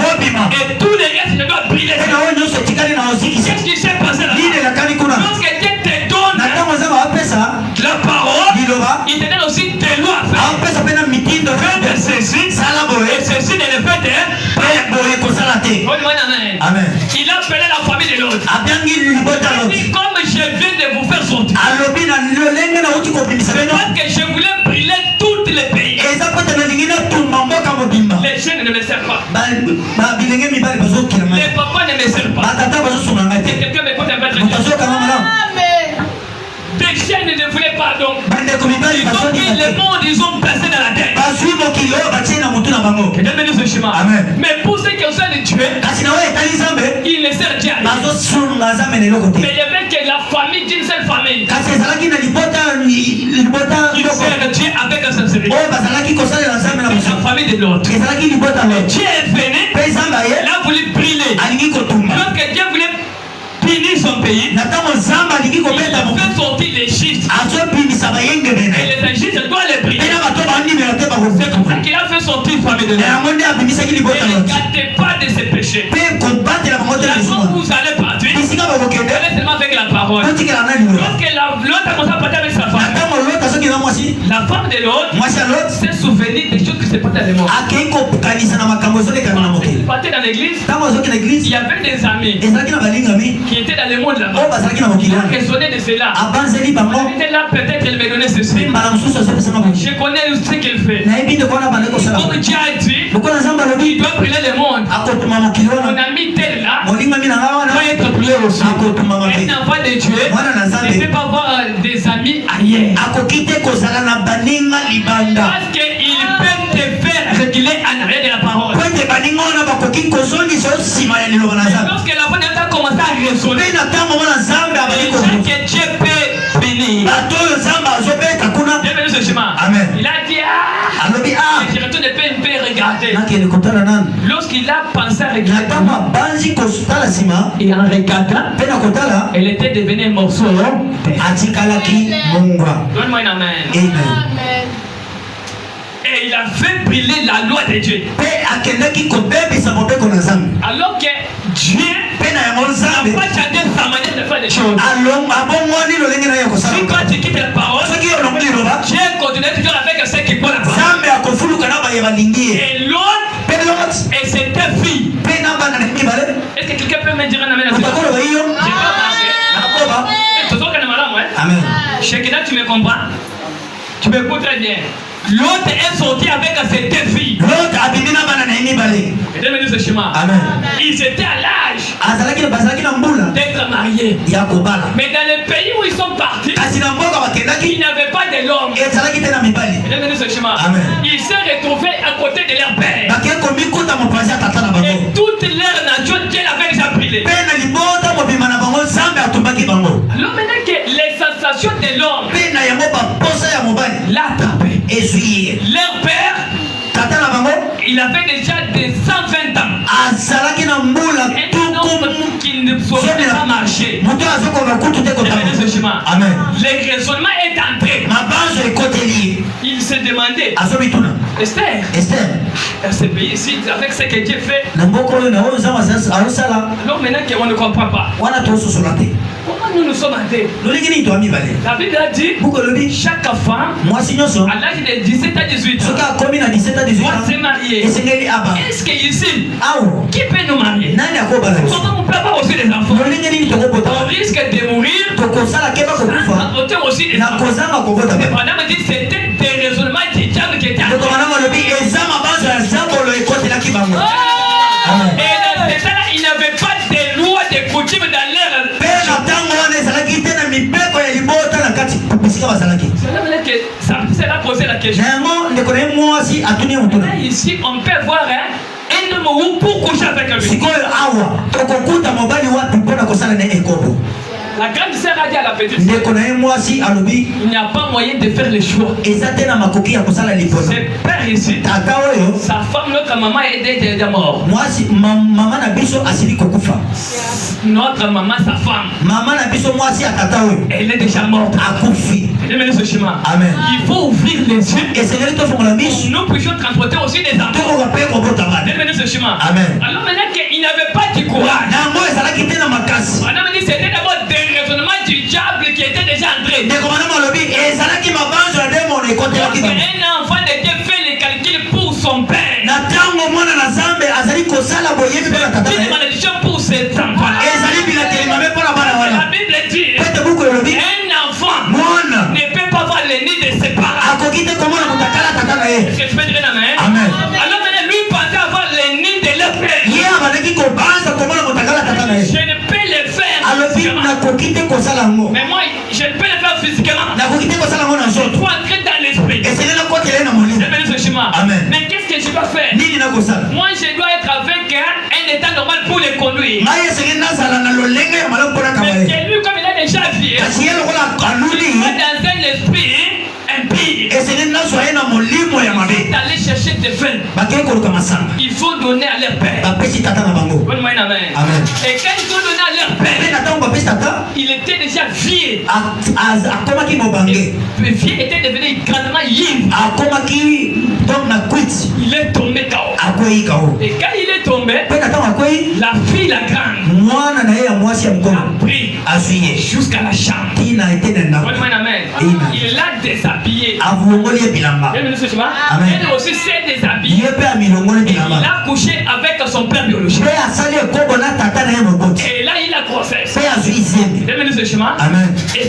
Et tous les restes ne doivent brûler. Qu'est-ce qui s'est passé là? Lorsque Dieu te donne la parole, il te donne aussi des lois à faire. Faites ceci et ceci ne le faites pas. Amen. Il a appelé la famille de l'autre. Il dit, comme je viens de vous faire sortir, c'est parce que je voulais brûler tous les pays. Les jeunes ne me servent pas. Les papas ne me servent pas. Et quelqu'un me compte un peu des chaînes ne voulaient pas donc. Ils ont pris le monde, ils ont placé dans la tête. Amen. Mais pour ceux qui ont besoin de Dieu, ils ne servent Dieu. Mais il y avait que la famille d'une seule famille. Ils servent Dieu avec un sincérité. La famille de l'autre. Dieu est venu, il a voulu brûler. Lorsque Dieu voulait punir son pays, il a fait sortir les Égyptes. Et les Égyptes doivent les brûler. C'est pour ça qu'il a fait sortir la famille de l'homme. Ne gâtez pas de ses péchés. La chose où vous allez partir, allez seulement avec la parole. Lorsque l'autre a commencé à partir avec sa femme, la femme de l'autre s'est souvenue des choses qui se passaient dans le monde. Il partait dans l'église, il y avait des amis qui étaient dans le monde là-bas. Ils ont raisonné de cela. Il était là, peut-être il me donnait ceci. Je connais ce qu'il fait. Comme Dieu a dit, il doit brûler le monde. Mon ami tel là doit être brûlé aussi. Un enfant de Dieu ne peut pas avoir des amis ailleurs. Parce qu'il peut te reculer en arrière de la parole. Lorsque la bonne a commencé à raisonner, les gens que Dieu peut bénir, Dieu bénit ce chemin. Il a dit, je retourne PNP regarder. Lorsqu'il a pensé à regarder, et en regardant, elle était devenue un morceau. Donne-moi un amen. Et il a fait briller la loi de Dieu. Alors que Dieu n'a pas changé sa manière de faire les choses. Si toi tu quittes la parole, Dieu continue toujours avec ceux qui croient la parole. Et l'autre, et c'était fille. Est-ce que quelqu'un peut me dire un amen à ça? Amen. Chacun, tu me comprends? Tu m'écoutes très bien. L'autre est sorti avec ses deux filles. L'autre a béni na bana na ini balé. Mesdames et messieurs, amen. Ils étaient à l'âge d'être mariés. Mais dans les pays où ils sont partis, ils n'avaient pas de l'homme. Mesdames et messieurs, amen. Ils se retrouvaient à côté de leur père. Et toute leur nature, Dieu l'avait déjà brûlé. Alors maintenant que les sensations de l'homme l'a attrapé. Leur père, il avait déjà des 120 ans. Un homme qui ne saurait pas marcher. Le raisonnement est entré. Il se demandait, Esther, elle s'est payée ici avec ce que Dieu fait. Alors maintenant qu'on ne comprend pas. Comment nous sommes entrés? La Bible a dit, chaque femme, à l'âge de 17 à 18 ans, doit se marier. Est-ce qu'ici, qui peut nous marier? Comment on peut avoir aussi des enfants? On risque de mourir, on peut aussi des enfants. Mais Madame dit que c'était des raisonnements du diable qui étaient entrés. Et dans ce temps-là, il n'y avait pas de loi, de coutume dans l'air. C'est là poser la question. Là, ici, on peut voir un homme pour coucher avec lui. La grande sœur a dit à la petite sœur, il n'y a pas moyen de faire le choix. C'est père ici. Sa femme, notre maman est déjà morte. Notre maman, sa femme, elle est déjà morte. Il faut ouvrir les yeux. Nous puissions transporter aussi des enfants. Alors maintenant qu'il n'avait pas du courage, madame dit c'était d'abord des raisonnements du diable qui était déjà entré. Un enfant de Dieu fait les calculs pour son père. Une malédiction pour ses enfants. La Bible dit un enfant ne peut pas voir les nids de ses parents. Est-ce que tu peux dire amen? Alors maintenant lui pensait avoir les nids de leur père. Je ne peux le faire. Mais moi je ne peux le faire physiquement. Je suis entré dans l'esprit. Mais qu'est-ce que je dois faire? Moi je dois être avec un état normal pour le conduire. Mais lui comme il a déjà vu, il est dans un esprit impie. D'aller chercher des vins. Il faut donner à leur père. Donne-moi un amen. Et quand ils ont donné à leur père, il était déjà vieux. Le vieux était devenu grandement ivre. Il est tombé KO. Et quand il est tombé, la fille, la grande, a pris jusqu'à la chambre. Donne-moi un amen. Il l'a déshabillé. Elle aussi s'est déshabillée. Il a couché avec son père biologique. Et là il a grossesse. Et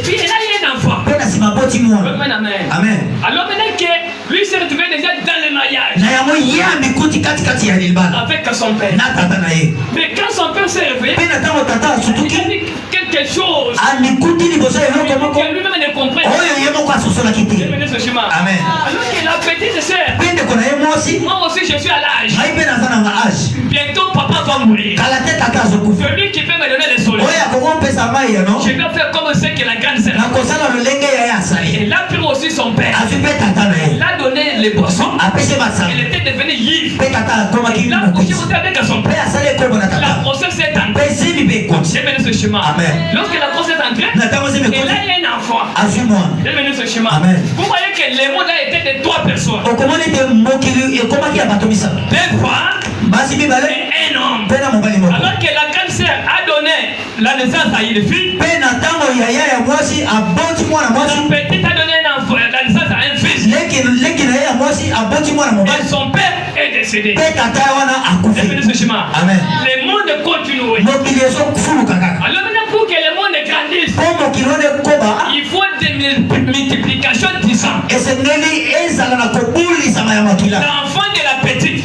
puis là il a un enfant. Amen. Alors maintenant que lui s'est retrouvé déjà dans le mariage avec son père. Mais quand son père s'est réveillé, il a dit quelque chose que lui-même ne comprend pas. Alors que la petite sœur aussi je suis à l'âge. Bientôt papa va mourir. Celui qui peut me donner le soleil, je vais faire comme c'est que la grande sœur. Il a pris aussi son père. Il a donné les boissons. Il était devenu ivre. Il a couché aussi avec son père. La grossesse est entrée. J'ai mené ce chemin. Lorsque la grossesse est entrée, et là il y a un enfant. J'ai mené ce chemin. Vous voyez que les mots là étaient de 3 personnes. 2 femmes et un homme. Alors que la grande sœur a donné la naissance à une fille, la petite a donné la naissance à un fils. Et son père est décédé. J'ai mené ce chemin. Le monde continue. Alors maintenant pour que le monde grandisse, il faut des multiplications de sang. L'enfant de la petite,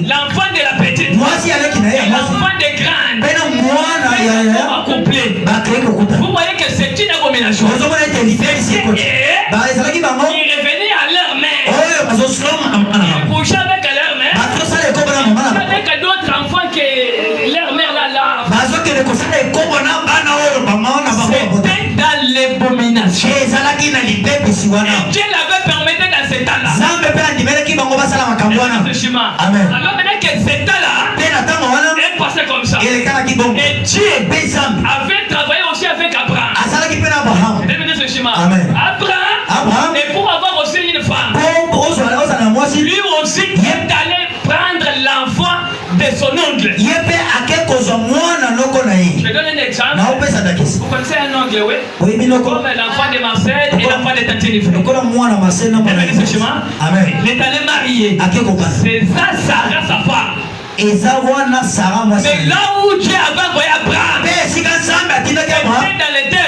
l'enfant de la petite, et l'enfant de grande, accompli. Vous voyez que c'est une abomination. Il revenait à leur mère. Il couchait avec leur mère. Avec d'autres enfants que leur mère là. C'était dans l'abomination. Dieu l'avait permis dans cet temps-là. Alors maintenant que cet temps-là est passé comme ça. Et Dieu avait travaillé aussi avec Abraham. Abraham, et pour avoir aussi une femme, lui aussi est allé prendre l'enfant de son oncle. Je donne un exemple. Vous connaissez un oncle, oui? Comme l'enfant de Marcel et l'enfant de Tatianife. Il est allé marier. C'est ça, Sarah, sa femme. Mais là où Dieu avait envoyé Abraham, c'était dans les terres.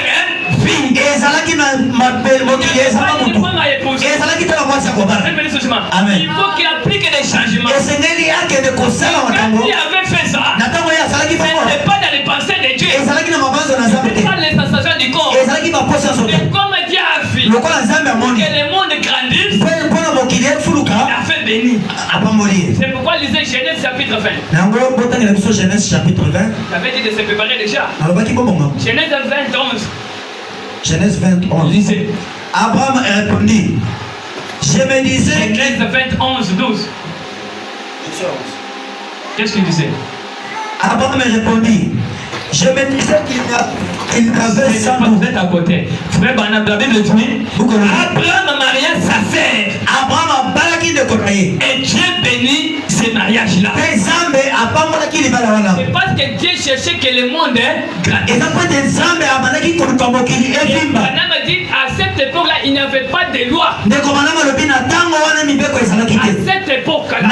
Il faut qu'il applique des changements. Quand il avait fait ça, ce n'était pas dans les pensées de Dieu. Pas les sensations du corps. Mais comme Dieu a fait que le monde grandisse, il a fait bénir. C'est pourquoi lisez Genèse chapitre 20. J'avais dit de se préparer déjà. Genèse 21. Genèse 21. Lisez. Abraham répondit, je me disais. Genèse 21, 12. Qu'est-ce qu'il disait? Abraham répondit, je me disais qu'il avait ça. Vous êtes à côté. Frère Banab, la Bible dit, Abraham maria sa sœur. Abraham a balaki de Koraï. Et Dieu bénit ces mariages-là. C'est parce que Dieu cherchait que le monde grandisse. Abraham a dit, à cette époque-là, il n'y avait pas de loi. À cette époque-là.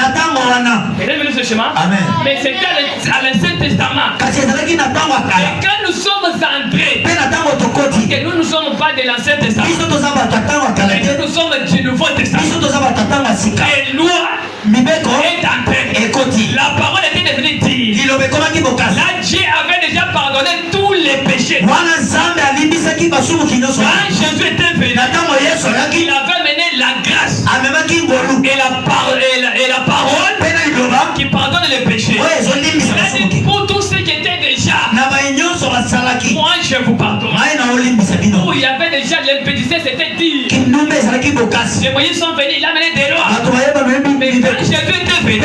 Et là, ce chemin. Mais c'était à l'Ancien Testament. Et quand nous sommes entrés, que nous ne sommes pas de l'Ancien Testament, mais nous sommes du Nouveau Testament. Et loi est entrée. La parole était devenue dire. Là, Dieu avait déjà pardonné tous les péchés. Quand Jésus était venu, il avait mené la grâce et la parole qui pardonne les péchés. Il a dit pour tous ceux qui étaient déjà, moi je vous pardonne. Où il y avait déjà l'impédicité, c'était dire. Les Moïse sont venus, il a mené des lois. Mais quand Jésus était venu, il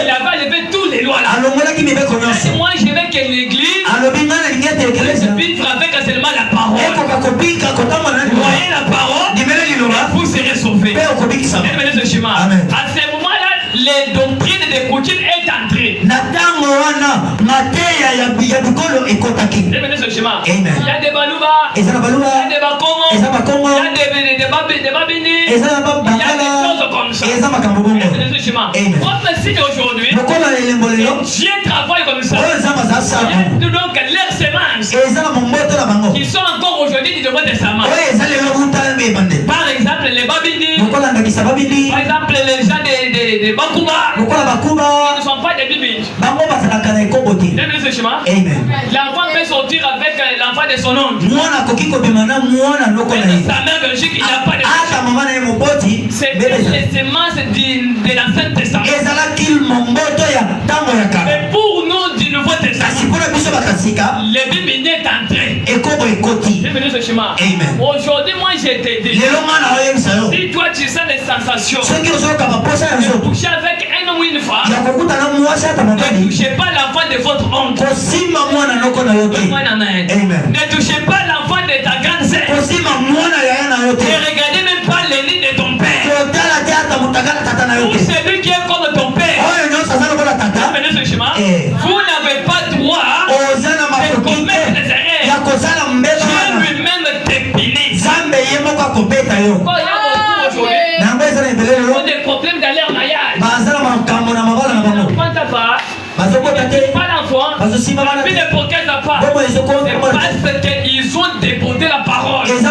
avait levé toutes les lois là. Il a dit moi je veux que l'église vivre avec seulement la parole. Voyez la parole, vous serez sauvés. À ce moment-là, les doctrines des coutumes est entrée. Il y a des balouba, il y a des bakongo, il y a des babini, il y a des choses comme ça. Comme si aujourd'hui, Dieu travaille comme ça. Il y a donc leurs semences qui sont encore aujourd'hui du Nouveau Testament. Par exemple, les babini, par exemple, les gens des bakuba, ils ne sont pas des bibiches. L'enfant peut sortir avec l'enfant de son oncle. Sa mère biologique, il n'y a pas de péché. C'était les semences de l'Ancien Testament. Mais pour nous du Nouveau Testament, le Bible est entré. Bienvenue ce chemin. Aujourd'hui, moi je te dis, si toi tu sens les sensations de coucher avec un homme ou une femme, ne touchez pas l'enfant de votre oncle. Ne touchez pas l'enfant de ta grande sœur. Ne regardez même pas les lits de ton père. Ou celui qui est comme ton père. Bienvenue ce chemin. Vous n'avez pas droit de commettre des erreurs. Dieu lui-même te punit. Ils ont des problèmes dans leur mariage. Pas l'enfant, mais de pour quelle part? C'est parce qu'ils ont déposé la parole. Nous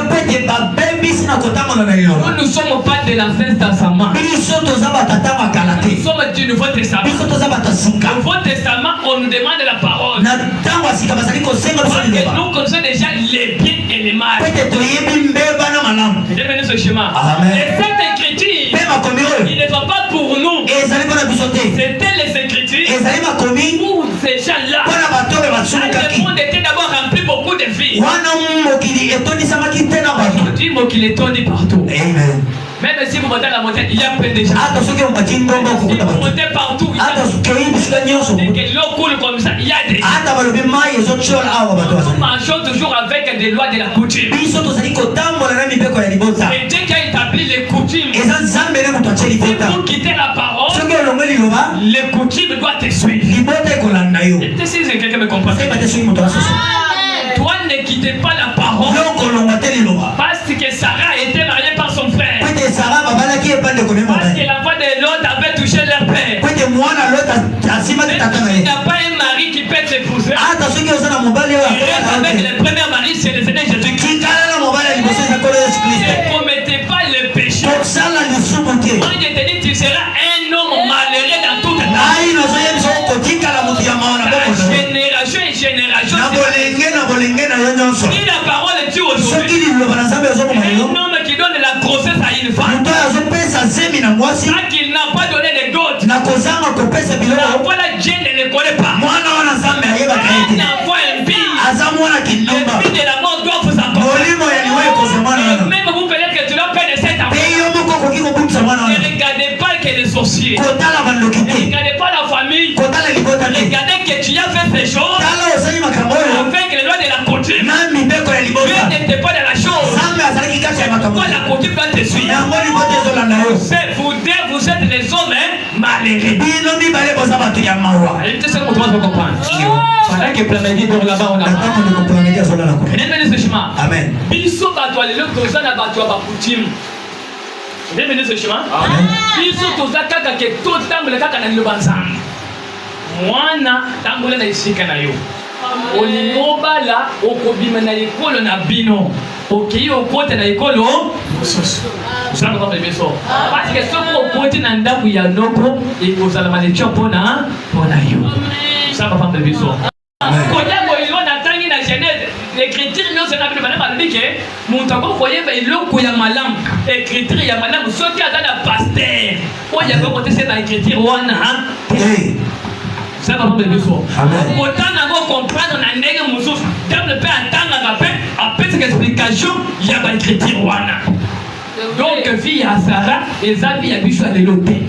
ne sommes pas de l'Ancien Testament. Nous sommes du Nouveau Testament. Au Nouveau Testament, on nous demande la parole. Parce que nous connaissons déjà les biens et les mal. Bienvenue ce chemin. Et cette écriture, il ne va pas pour nous. C'était les écritures pour ces gens-là. Le monde était d'abord rempli beaucoup de vies. Aujourd'hui, il est tourné partout. Amen. Même si vous montez à la montagne, il y a plein de gens. Si vous montez partout, il y a que l'eau coule comme ça, il y a des gens. Nous marchons toujours avec des lois de la coutume. Et Dieu qui a établi les coutumes. Si vous quittez la parole, les coutumes doivent te suivre. Et si quelqu'un me comprend, toi ne quittez pas la parole. Parce que Sarah était mariée par son frère. Parce que la voix de l'autre avait touché leur père. Mais il n'y a pas un mari qui peut t'épouser. Avec le premier mari, c'est le Seigneur Jésus-Christ. Ne commettez pas le péché. Moi je te dis, tu seras un homme malheureux dans toute ta vie. Génération et génération. Si la parole est aujourd'hui, un homme qui donne de la grossesse à une femme, tant qu'il n'a pas donné de gouttes, la voix la Dieu ne le connaît pas. Un enfant impie, l'esprit de la mort doit vous accompagner. Même vous peut-être que tu dois perdre cet enfant. Ne regardez pas que les sorciers. Ne regardez pas la famille. Regardez que tu as fait ces choses avec les lois de la coutume. Dieu n'était pas dans la chose. Pourquoi la coutume va te suivre? Vous êtes les hommes malheureux. C'est ce que vous comprendre. Pendant que plein de vie dort là-bas, on a ce chemin. Amen. Biso batwa le toza na batwa ba coutume. Bienvenue ce chemin. Amen. Biso toza kaka ke to tambule kaka na lobanza. Mwana tambule na isika na yo. Olimobala okobima na ekolo na bino. Okeyi okote na ekolo mosusu. Ça va pas beso. Parce que ce qu'on côté na ndaku ya noko ekozala maletio pona yo. Ça va pas beso. Konya boilo na tangi na Genèse. L'écriture nous c'est na bino bana dit que muntako koye ba iloko ya malamu. Écriture ya malamu soki azana pasteur. Oya ko côté c'est na écriture wana. Ça va pas beso. Autant na go comprendre na ndenge mususu. Table pe atanga ka pe apesa explication ya ba écriture wana. Donc vie à Sarah et sa vie à Bishwa de l'autre. Amen.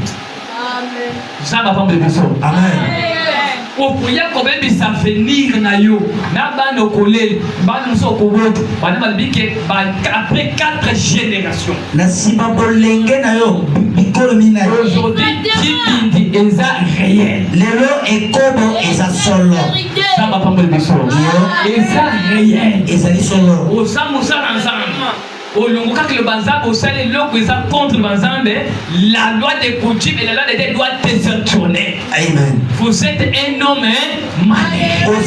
Ça va pas beso. Amen. Pour prier quand même ça venir na yo na bano kolel bano so ko woto bana malbike après 4 générations na siba bolenge na yo bikolo mina aujourd'hui kibindi eza réel lelo ekobo eza solo ça va pas beso eza réel eza solo o samu sana ensemble. Olunguka le banzambe au sein de l'eau contre le banzambe, la loi des coutumes et la loi des dés doit te sanctionner. Amen. Vous êtes un homme malheureux.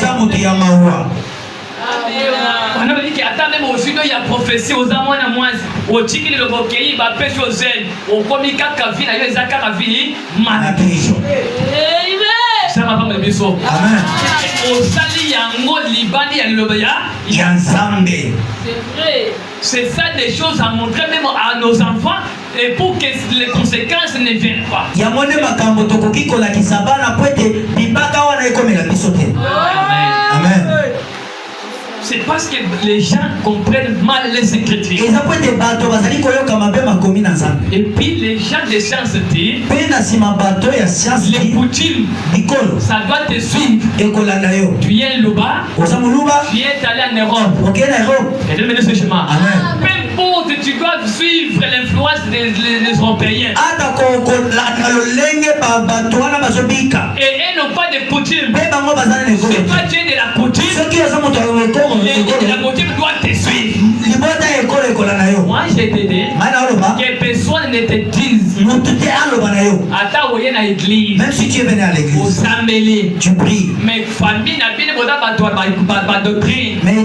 On a dit qu'il y a même aussi il y a prophétie aux amants à moins au tigre le bokéi va pêcher aux ailes au comica kavi na yo ezaka kavi malheureux. Ça va pas me biso. Amen. Au sali yango libani ya lobaya yanzambe. C'est vrai. C'est ça des choses à montrer même à nos enfants Et pour que les conséquences ne viennent pas. Amen. C'est parce que les gens comprennent mal les écritures. Et puis les gens de science disent les coutumes, ça doit te suivre. Tu es là-bas, tu es allé en Europe. Et tu mènes ce chemin. Peu importe, tu dois suivre l'influence des Européens. Et elles n'ont pas de coutumes. Si toi tu es de la coutume, la coutume doit te suivre. Moi je te dis que personne ne te dise attends où est l'église. Même si tu es venu à l'église, tu pries. Mais famille n'a pas de doctrine. Mais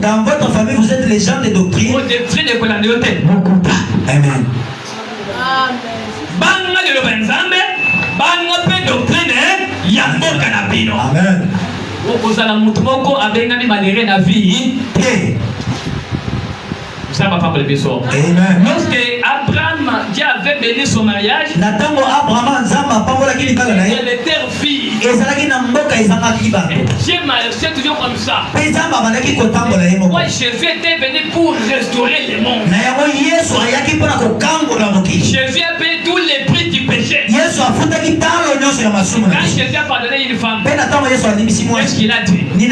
dans votre famille vous êtes les gens de doctrine. Amen. Amen. Lorsque Abraham Dieu avait béni son mariage, elle était fille. C'est toujours comme ça. Moi, Jésus était venu pour restaurer le monde. Jésus a payé tous les prix du péché. Quand Jésus a pardonné une femme, qu'est-ce qu'il a dit? Il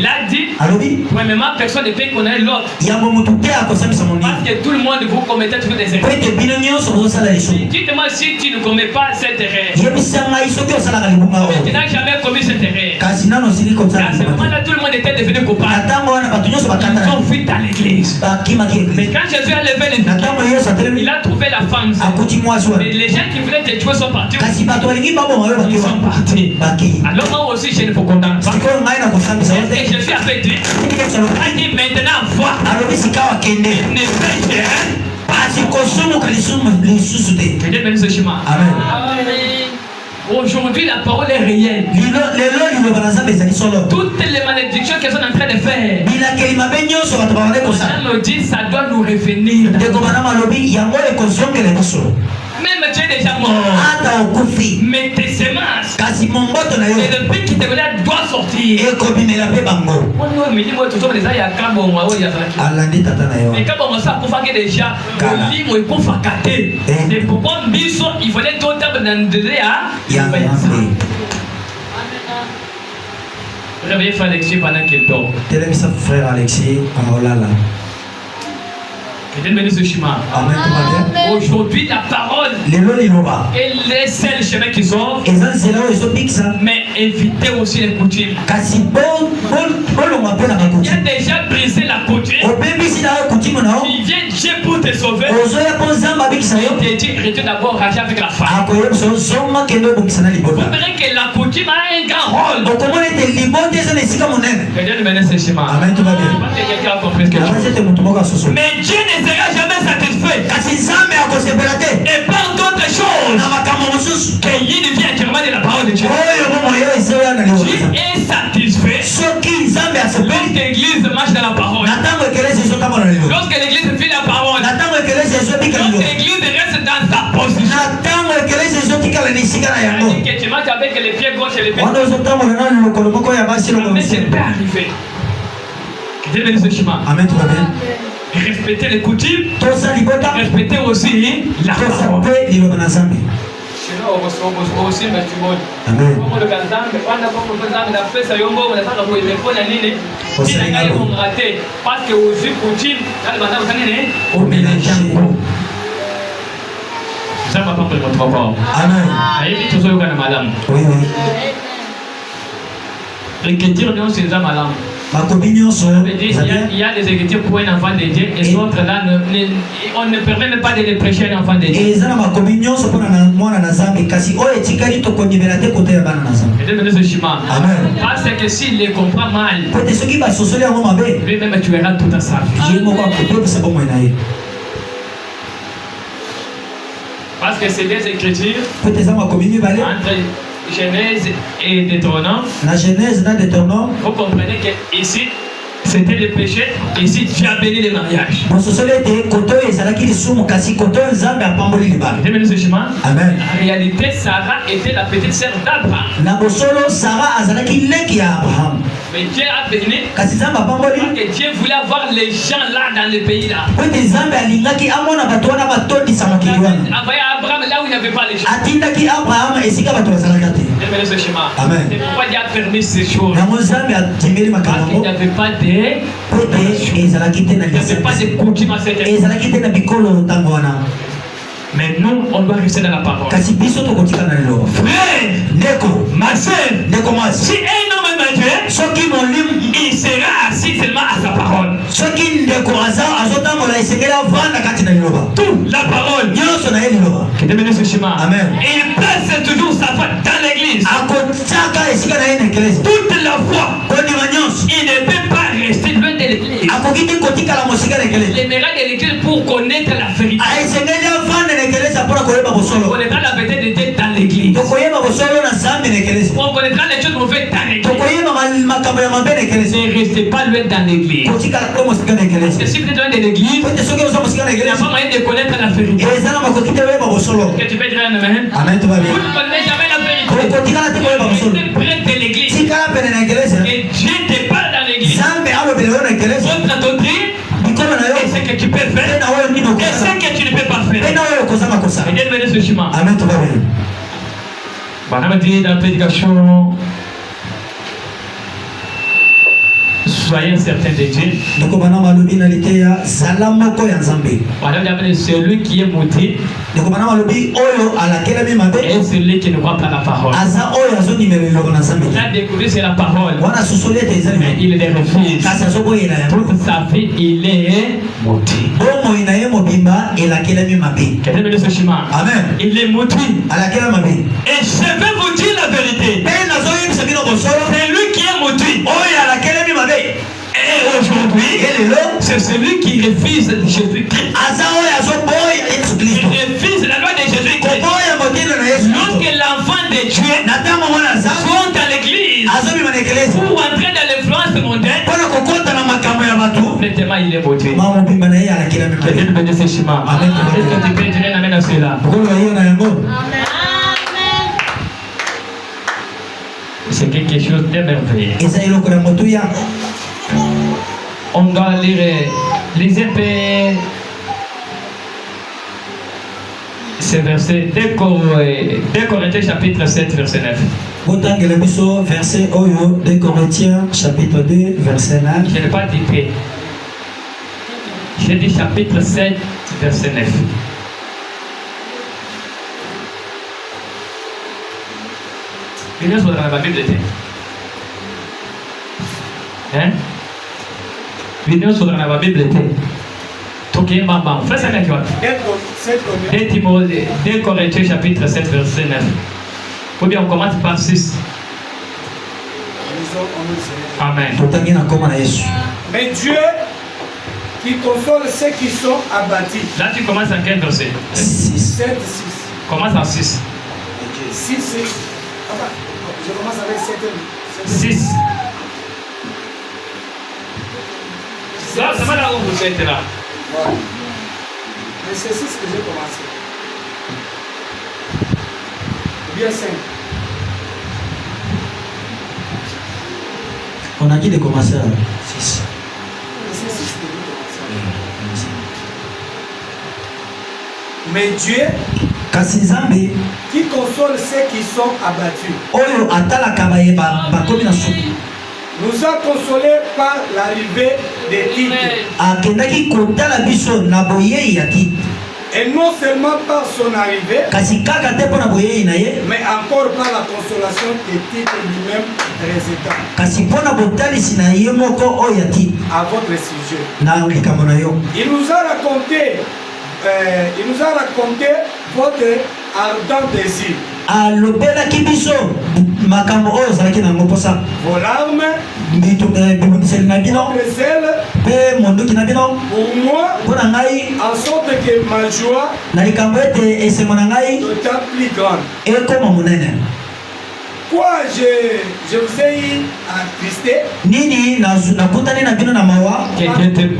a dit, premièrement, personne ne peut connaître l'autre. Parce que tout le monde vous commettez toujours des erreurs. Dites-moi si tu ne commets pas cette erreur. Tu n'as jamais commis cette erreur. À ce moment-là, tout le monde était devenu coupable. Ils sont fuis dans l'église. Mais quand Jésus a levé les yeux, il a trouvé la femme. Mais les gens qui voulaient te tuer sont partis. Ils sont partis. Alors moi aussi, je ne vous condamne pas. Et Jésus avait dit, maintenant vois. Ne fais aujourd'hui, la parole est réelle. Toutes les malédictions qu'elles sont en train de faire, on nous dit ça doit nous revenir. Même tu es déjà mort. Mais tes semences, et le pays qui te voulait doit sortir. Mais quand on s'est pour déjà, c'est pourquoi il fallait tout le temps réveillez frère Alexis pendant qu'il dort. Frère Alexis, aujourd'hui, la parole est le seul chemin qui sauve. Mais évitez aussi les coutumes. Il a déjà brisé la coutume. Il vient Dieu pour te sauver. Il te dit retourne d'abord rager avec la femme. Vous verrez que la coutume a un grand rôle. Mais Dieu ne sera jamais satisfait. Et par d'autres choses, qu'il vient directement de la parole de Dieu. Dieu est satisfait lorsque l'église marche dans la parole. Lorsque l'église fait la parole. Lorsque l'église reste dans sa position. Que tu marches avec les pieds gauche et les pieds droits. Mais c'est pas arrivé. Dieu bénisse ce chemin. Amen, tout va bien. Respectez les coutumes. Respectez aussi la parole. Amen. Il y a des écritures pour un enfant de Dieu et d'autres là, on ne permet même pas de les prêcher à un enfant de Dieu. Parce que s'il les comprend mal, lui-même tuera toute sa vie. Parce que c'est des écritures entre Genèse et Deutéronome. La Genèse et Deutéronome. Vous comprenez que ici, c'était le péché, et si Dieu a béni les mariages. Amen. En réalité, Sarah était la petite sœur d'Abraham. Mais Dieu a béni. Parce que Dieu voulait avoir les gens là dans le pays là. Envoyer Abraham là où il n'y avait pas les gens. Ce chemin. Amen. C'est pourquoi Dieu a permis ces choses. Parce qu'il n'y avait pas de coutume à cette époque. Mais nous, on doit rester dans la parole. Frère, ma soeur, si un homme est Dieu, il sera assis seulement à sa parole. Tout, la parole. Qui devient ce chemin. Amen. Il place toujours sa foi dans l'église. Toute la foi. Il ne peut pas rester loin de l'église. Les mérades de l'église pour connaître la vérité. On connaîtra la vérité de Dieu dans l'église. On connaîtra les choses mauvaises dans l'église. Ne restez pas loin dans l'église. Parce que si vous êtes loin de l'église, il n'y a pas moyen de connaître la vérité. Que tu peux dire un amen? Amen. Vous ne connaissez jamais la vérité. Restez près de l'église. Et Dieu te parle dans l'église. Votre doctrine, et ce que tu peux faire, et ce que tu ne peux pas faire. Et Dieu mène ce chemin. Amen. Tout va bien. Madame dit dans la prédication, soyez certains de Dieu. Madame dit celui qui est maudit et celui qui ne voit pas la parole. Il a découvert c'est la parole, mais il les refuse. Toute sa vie, il est maudit. Quelqu'un veut ce chemin. Amen. Il est maudit. Et je vais vous dire la vérité. C'est lui qui est maudit. Et aujourd'hui, c'est celui qui refuse Jésus-Christ. Il refuse la loi de Jésus-Christ. Lorsque l'enfant de Dieu sont dans l'église pour entrer dans l'influence mondaine, complètement il est maudit. Que Dieu nous bénisse ce chemin. Est-ce que tu peux dire un amen à cela? C'est quelque chose de merveilleux. On doit lire les épées. Ce verset, 2 Corinthiens chapitre 7, verset 9. Verset 2 Corinthiens chapitre 2, verset 9. Je n'ai pas dit paix. J'ai dit chapitre 7, verset 9. Venez sur la Bible. Hein? Venez sur la Bible. Toké Mamba. Fais ça avec moi. 2 Corinthiens chapitre 7, verset 9. Ou bien on commence par 6. Amen. Mais Dieu qui console ceux qui sont abattus. Là tu commences en quel verset? 7, 6. Commence en 6. 6, 6. Je commence avec 7. 6. Là, c'est pas là où vous êtes là. Mais c'est 6 que j'ai commencé. Bien 5. On a dit de commencer à 6. C'est 6 que j'ai commencé. Mais Dieu qui console ceux qui sont abattus nous a consolés par l'arrivée de Tite. Et non seulement par son arrivée, mais encore par la consolation que Tite lui-même résidant. À votre sujet. Il nous a raconté votre ardent désir. Vos larmes, votre zèle, pour moi, en sorte que ma joie soit plus grande. Pourquoi je vous ai attristé? Nini nakutani na bino na mawa.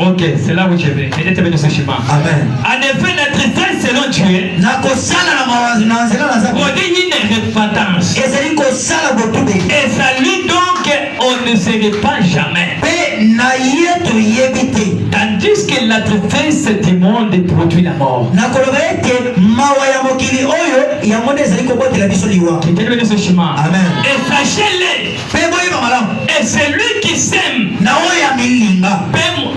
Ok, c'est là où je vais. Amen. En effet, la tristesse selon Dieu. Nakosala na mawa na nzela na zapo. On dit une repentance. Ezali kosala botude. Et ça lui donc on ne se répand jamais. Pe na yeto yebite. Tandis que la tristesse du monde produit la mort. Nakoloba ete mawa ya mokili oyo ya monde ezali kobotela biso liwa. Amen. Et sachez-le. Pe boyeba malamu. Et c'est lui qui sème. Na oya milinga.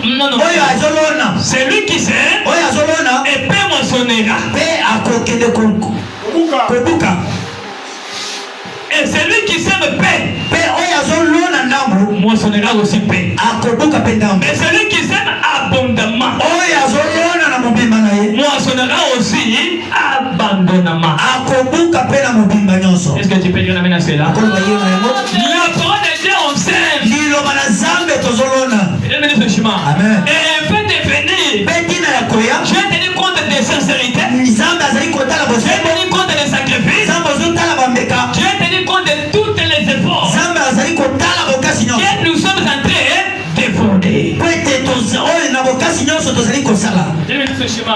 Non. Oyo azolona. C'est lui qui sème. Oyo azolona. Et pe moissonnera. Pe akokende kobuka. Et celui qui sème paix, moissonnera aussi paix. Et celui qui sème abondamment, moissonnera aussi abandonnement. Est-ce que tu peux dire un amen à cela? La parole de Dieu, on sème. Amen. Et fait devenir. Je vais tenir compte des sincérités. Je vais tenir compte des sacrifices. Je vais tenir compte de tous les efforts que nous sommes en train de fonder.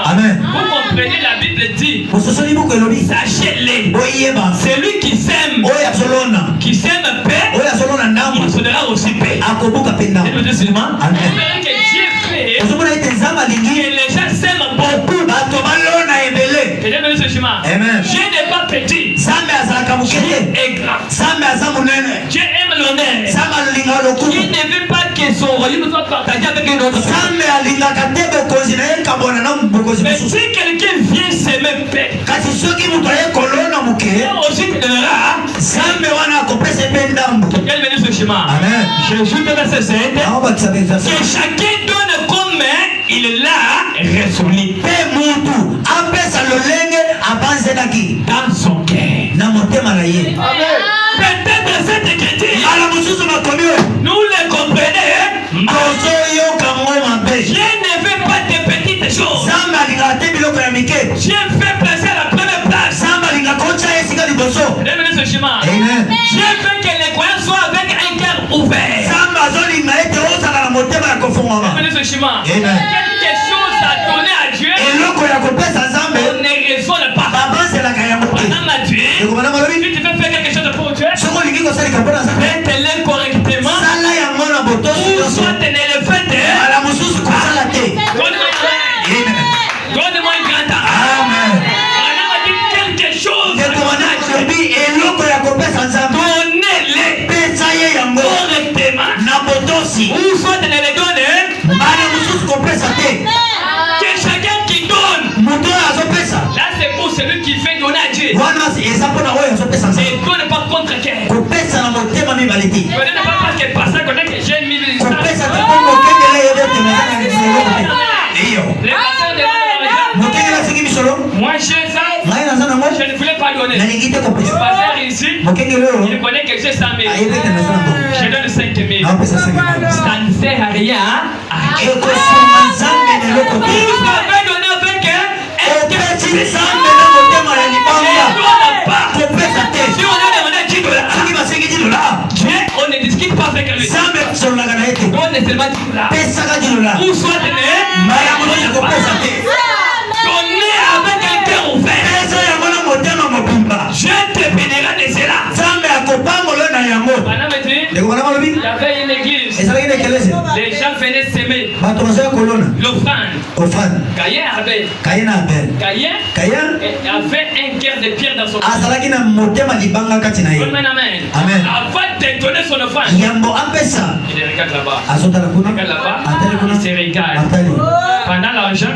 Amen. Vous comprenez, la Bible dit, sachez-le, celui qui sème paix, moissonnera aussi paix. Amen. Que Dieu fait que les gens s'aiment beaucoup. Amen. Dieu n'est pas petit. Dieu est grand. Dieu aime l'honneur. Dieu ne veut pas que son royaume soit partagé avec une autre personne. Mais si quelqu'un vient s'aimer paix, aussi tu donneras. Quel bénisse ce chemin? Amen. Jésus te laisse cette. Que chacun donne comme il l'a résolu. Dans son cœur. Peut-être cette écriture, nous le comprenons. Dieu ne veut pas de petites choses. Dieu fait placer à la première place. Dieu veut que les croyants soient avec un cœur ouvert. Quelque chose à donner à Dieu, on ne raisonne pas. Si tu veux faire quelque chose pour Dieu, fais-le correctement. Ou soit tu ne le fais pas. Donne-moi une grande arme. On a dit quelque chose. Donnez-les correctement. Ou soit tu ne les donnes. Que chacun qui donne. Là c'est pour celui qui fait donner à Dieu. Et donne pas contre quelqu'un. Ne donne pas parce que par ça que j'ai mis les gens. Les personnes de moi j'ai ça. Je ne voulais pas donner. Le pasteur ici, il connaît que j'ai 100 000. Je donne 5 000. Ça ne sert à rien. Vous avez donné avec si on a demandé 10 $, on ne discute pas avec lui. On est seulement 10 $. Ou soit donner avec un cœur ouvert. Je te bénirai de cela. Il y avait une église. Les gens venaient s'aimer. L'offrande. Caïn avait. Caïn avait un cœur de pierre dans son cœur. Amen. Avant de donner son offrande, il regarde là-bas. Regarde là-bas. Il se regarde. Pendant l'argent,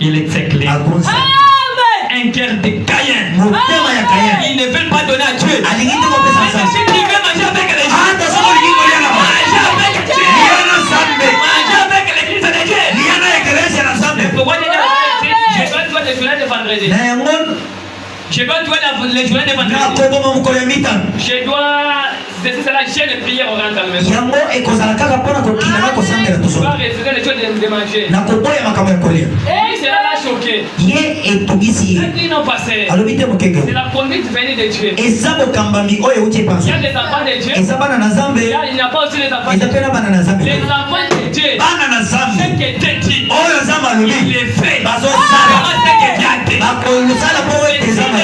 il est clair. Un cœur de Caïn. Ils ne veulent pas donner à Dieu. Si tu veux manger avec les gens, manger avec Dieu. Manger avec l'église de Dieu. Pourquoi tu dis je dois toi les journées de vendredi? Je dois toi les journées de vendredi. Je dois cesser cela, j'ai les prières au rentre à la maison. Je dois refuser les choses de manger. Lui, cela l'a choqué. moke. Non, pasteur. Alobi te moke. C'est la conduite venue de Dieu. Eza bokambami oyo uti Il penser. y a des enfants de Dieu. Eza bana na Nzambe. Il n'y a pas aussi les enfants de Eza Dieu. pena bana na Nzambe. Les enfants de Dieu. Bana na Nzambe. Ce qui était dit. Oyo Nzambe alobi. Il les fait. Bazo sala. Ce qui est dit. Bakolusala po ete Nzambe.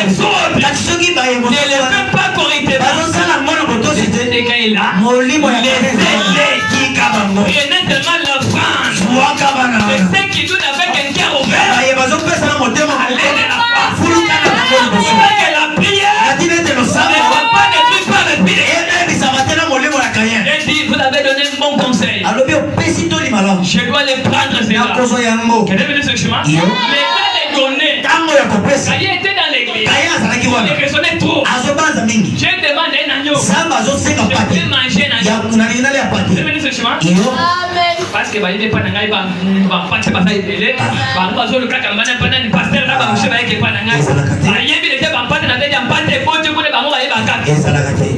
Kati soki ba Ne les fait pas correctement. bazo sala mono boto C'est des gars là. molimo ya Les élèves. kika bango. Et non seulement l'offrance. Waka bana. Mais ceux qui doutent avec un cœur ouvert. Baye bazo pesa na motema. Allez de la foi. Fuluka na bango. Que la prière. Kati nete no Ne sala. va pas détruire par le pire. Ebe bisabatena molimo ya kayen. Et dit, vous avez donné un bon conseil. Alobi opesi to limala. Je dois les prendre, c'est là. Nakozo yango. Quel est venu ce chemin? Iyo. L'état des données. Tango ya kopesa. Kaye était dans l'église. Kaya azalaki wana. Il résonnait trop. Azobanza mingi. J'ai demandé un agneau. Samba azosenga Je pate. vais manger un Ya agneau. unalinga ya Vous pate. avez venu ce chemin? Iyo. Parce que bah il est pas dans gaïba, bah pas c'est pas ça il est. Bah pas sur le cas quand on a pas dans pasteur là bah je vais avec pas dans gaïba. Bah il est bien pas dans des pâtes et bon Dieu pour les bah on va y backer.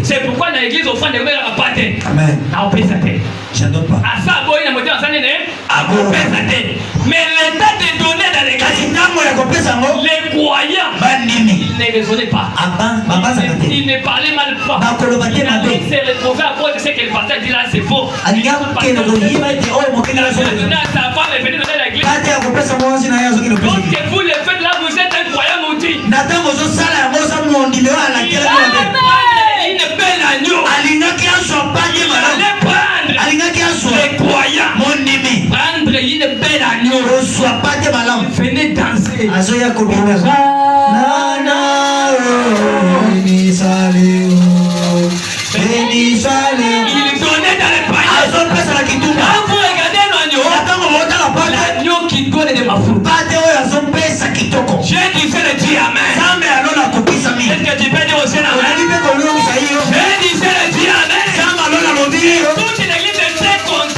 C'est pourquoi dans l'église au fond de la pâte. Amen. Ah on peut ça tête. Je donne pas. À ça boy na moteur ça n'est à on peut ça tête. Mais l'état des données dans l'église. Tango ya kopesa ngo. Les croyants. Bandimi. Il ne raisonnait pas. Il ne parlait mal pas. Il allait se retrouver à cause de ce que le pasteur dit là, c'est faux. Maintenant, sa femme est venue donner l'église. Donc, que vous le faites là, vous êtes un croyant maudit. Une belle agneau. Il allait prendre les croyants. Prendre une belle agneau. Il venait danser. Il donnait dans les paniers. Quand vous regardez l'agneau qui donne de ma foule. J'ai dit le dire amen. Est-ce que tu peux dire aussi amen? J'ai dit le dire amen. Toute l'église est très contente.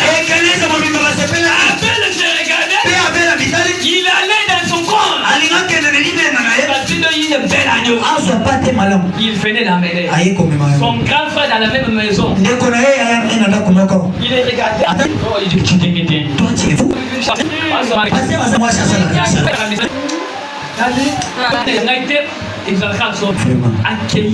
Appelle se regarder. Il allait dans son corps. Parce qu'il a une belle agneau. Il venait l'amener. Son grand frère dans la même maison. Il est regardé. Oh, il dit que tu t'inquiètes. Toi, tu es fou. Il a été accueilli